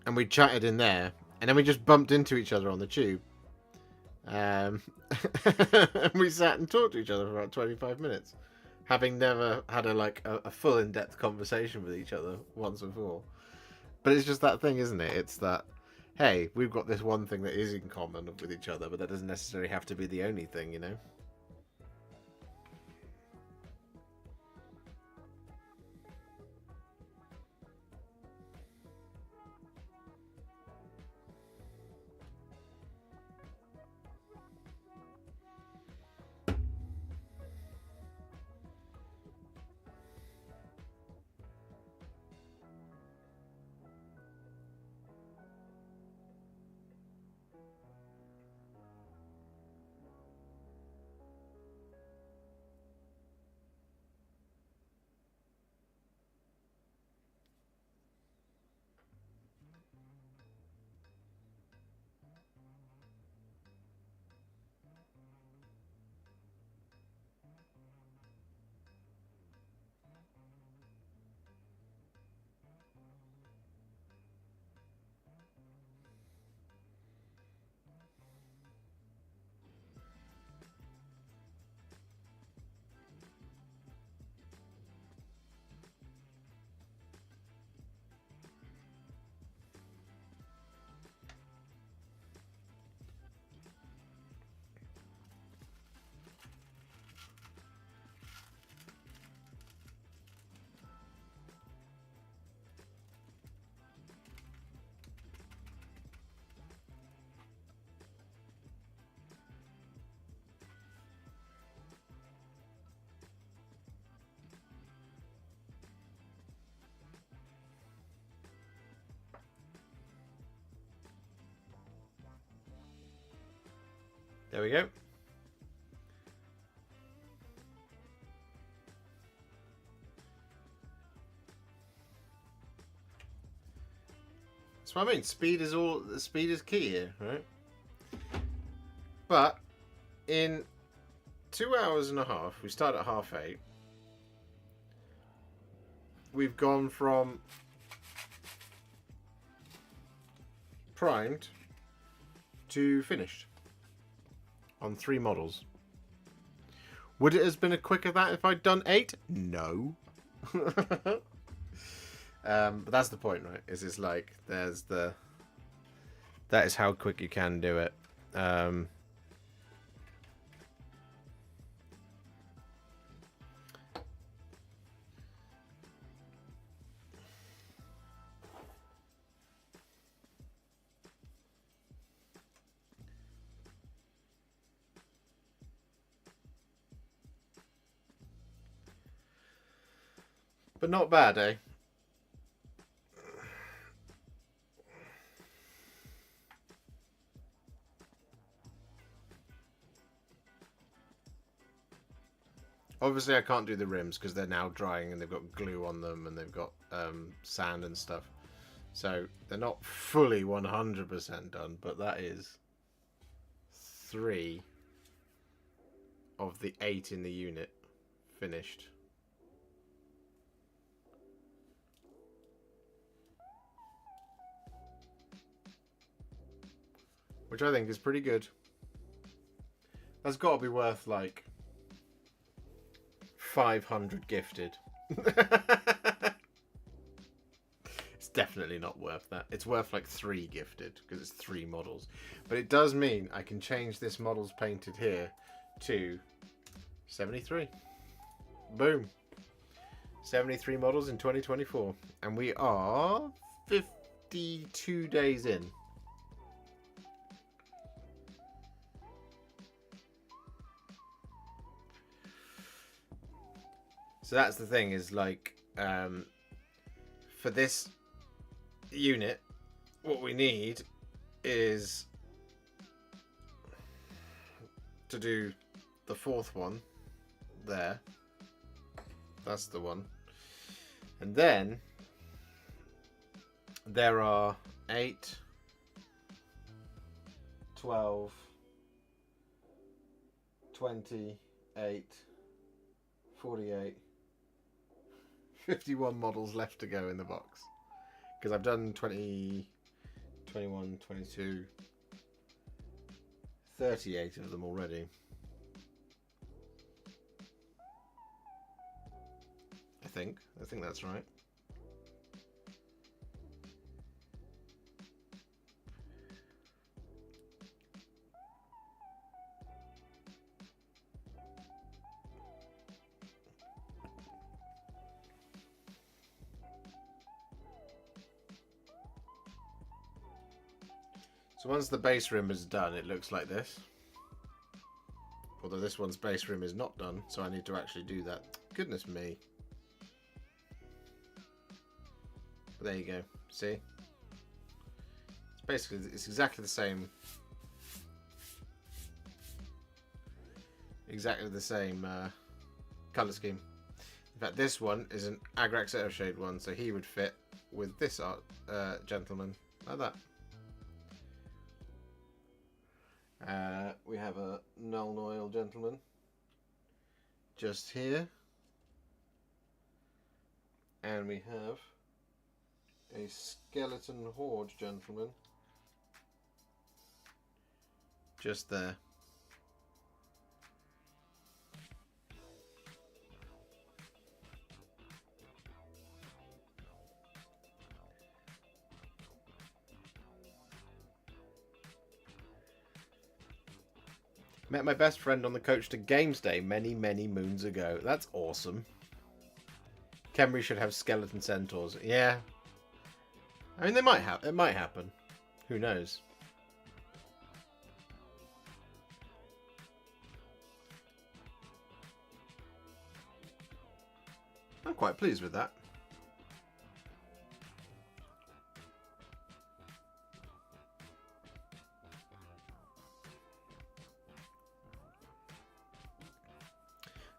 And we chatted in there, and then we just bumped into each other on the tube. And we sat and talked to each other for about 25 minutes, having never had a full in-depth conversation with each other once before. But it's just that thing, isn't it? It's that, hey, we've got this one thing that is in common with each other, but that doesn't necessarily have to be the only thing, you know? There we go. That's what I mean. Speed is key here, right? But in 2 hours and a half, we start at 8:30. We've gone from primed to finished on 3 models. Would it have been a quicker that if I'd done 8? No. But that's the point, right? It's like that is how quick you can do it. But not bad, eh? Obviously, I can't do the rims because they're now drying and they've got glue on them and they've got sand and stuff. So they're not fully 100% done, but that is 3 of the 8 in the unit finished. Which I think is pretty good. That's got to be worth like 500 gifted. It's definitely not worth that. It's worth like 3 gifted because it's 3 models. But it does mean I can change this models painted here to 73. Boom. 73 models in 2024. And we are 52 days in. So that's the thing, is like, for this unit, what we need is to do the 4th one there. That's the one. And then there are 8, 12, 28, 48, 51 models left to go in the box. Because I've done 20, 21, 22, 38 of them already. I think that's right. So once the base rim is done, it looks like this. Although this one's base rim is not done, so I need to actually do that. Goodness me. But there you go. See? It's basically, it's exactly the same. Exactly the same colour scheme. In fact, this one is an Agrax Airshade one, so he would fit with this gentleman, like that. We have a null oil gentleman just here, and we have a skeleton horde gentleman just there. Met my best friend on the coach to Games Day many moons ago. That's awesome. Khemri should have skeleton centaurs. Yeah. I mean, they might have. It might happen. Who knows? I'm quite pleased with that.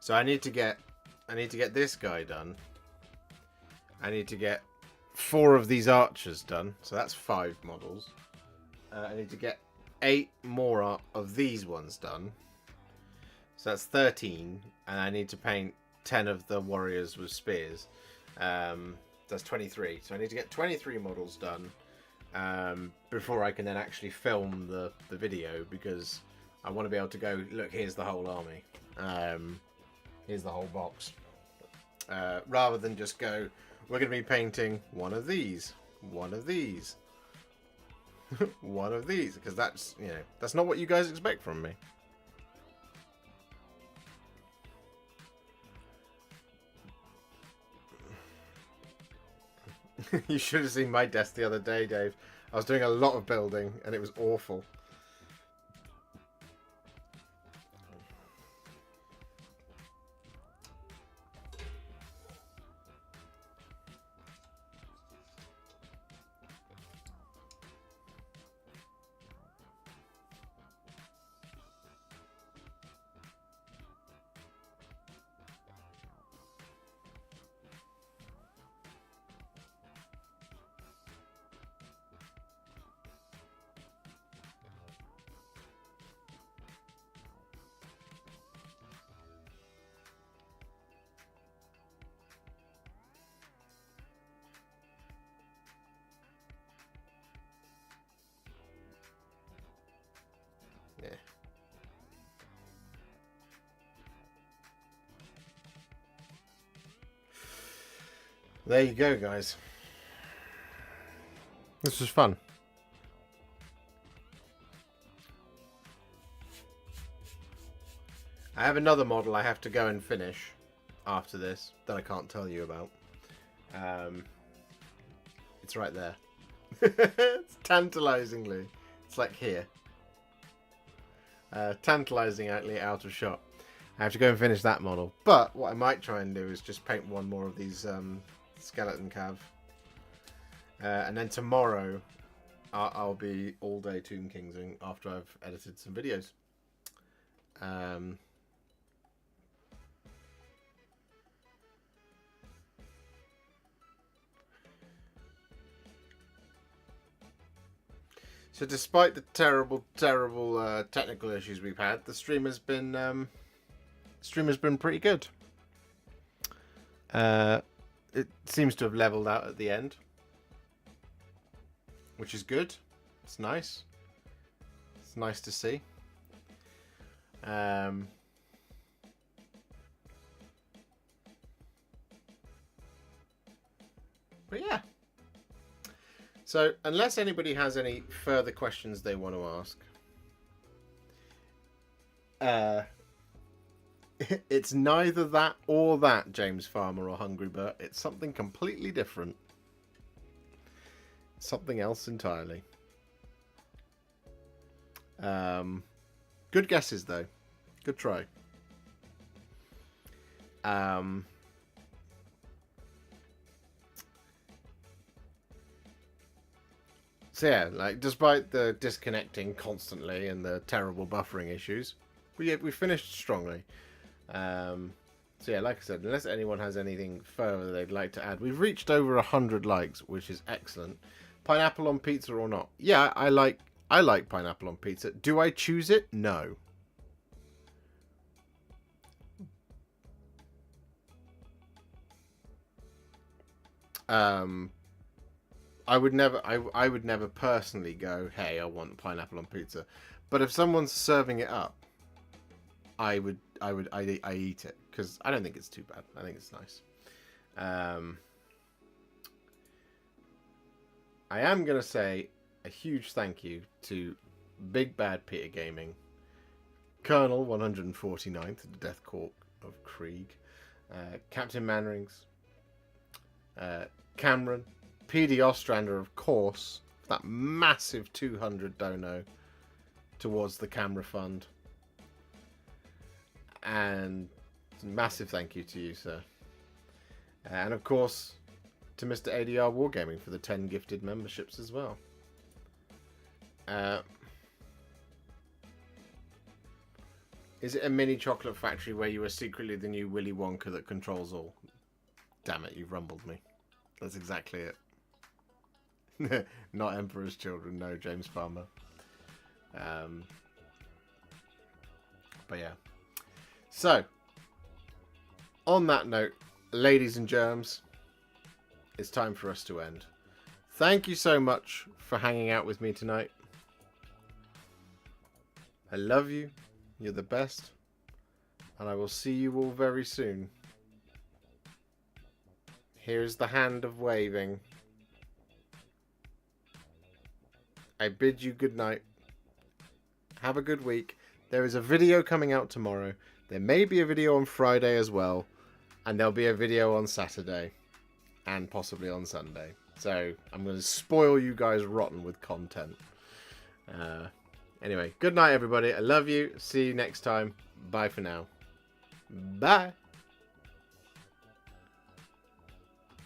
So I need to get this guy done. I need to get 4 of these archers done. So that's 5 models. I need to get 8 more of these ones done. So that's 13. And I need to paint 10 of the warriors with spears. That's 23. So I need to get 23 models done before I can then actually film the video, because I want to be able to go, look, here's the whole army. Here's the whole box. Rather than just go, we're going to be painting one of these, one of these, one of these, because that's, you know, that's not what you guys expect from me. You should have seen my desk the other day, Dave. I was doing a lot of building and it was awful. There you go, guys. This was fun. I have another model I have to go and finish after this that I can't tell you about. It's right there. It's tantalizingly. It's like here. Tantalizingly out of shot. I have to go and finish that model. But what I might try and do is just paint one more of these skeleton cav. And then tomorrow I'll be all day Tomb Kingsing after I've edited some videos. So despite the terrible technical issues we've had, the stream has been pretty good. It seems to have leveled out at the end, which is good. It's nice. It's nice to see. But yeah. So, unless anybody has any further questions they want to ask, it's neither that or that, James Farmer or Hungry Bert. It's something completely different. Something else entirely. Good guesses, though. Good try. So yeah, like despite the disconnecting constantly and the terrible buffering issues, we finished strongly. So yeah, like I said, unless anyone has anything further they'd like to add, we've reached over 100 likes, which is excellent. Pineapple on pizza or not? Yeah, I like pineapple on pizza. Do I choose it? No. I would never personally go, hey, I want pineapple on pizza. But if someone's serving it up, I eat it because I don't think it's too bad. I think it's nice. I am gonna say a huge thank you to Big Bad Peter Gaming, Colonel 149th, the Death Cork of Krieg, Captain Manrings, Cameron, PD Ostrander, of course, that massive 200 dono towards the camera fund. And massive thank you to you, sir. And of course, to Mr. ADR Wargaming for the 10 gifted memberships as well. Is it a mini chocolate factory where you are secretly the new Willy Wonka that controls all? Damn it, you've rumbled me. That's exactly it. Not Emperor's Children, no, James Farmer. But yeah. So, on that note, ladies and germs, it's time for us to end. Thank you so much for hanging out with me tonight. I love you. You're the best. And I will see you all very soon. Here's the hand of waving. I bid you good night. Have a good week. There is a video coming out tomorrow. There may be a video on Friday as well. And there'll be a video on Saturday. And possibly on Sunday. So I'm going to spoil you guys rotten with content. Anyway, good night everybody. I love you. See you next time. Bye for now. Bye.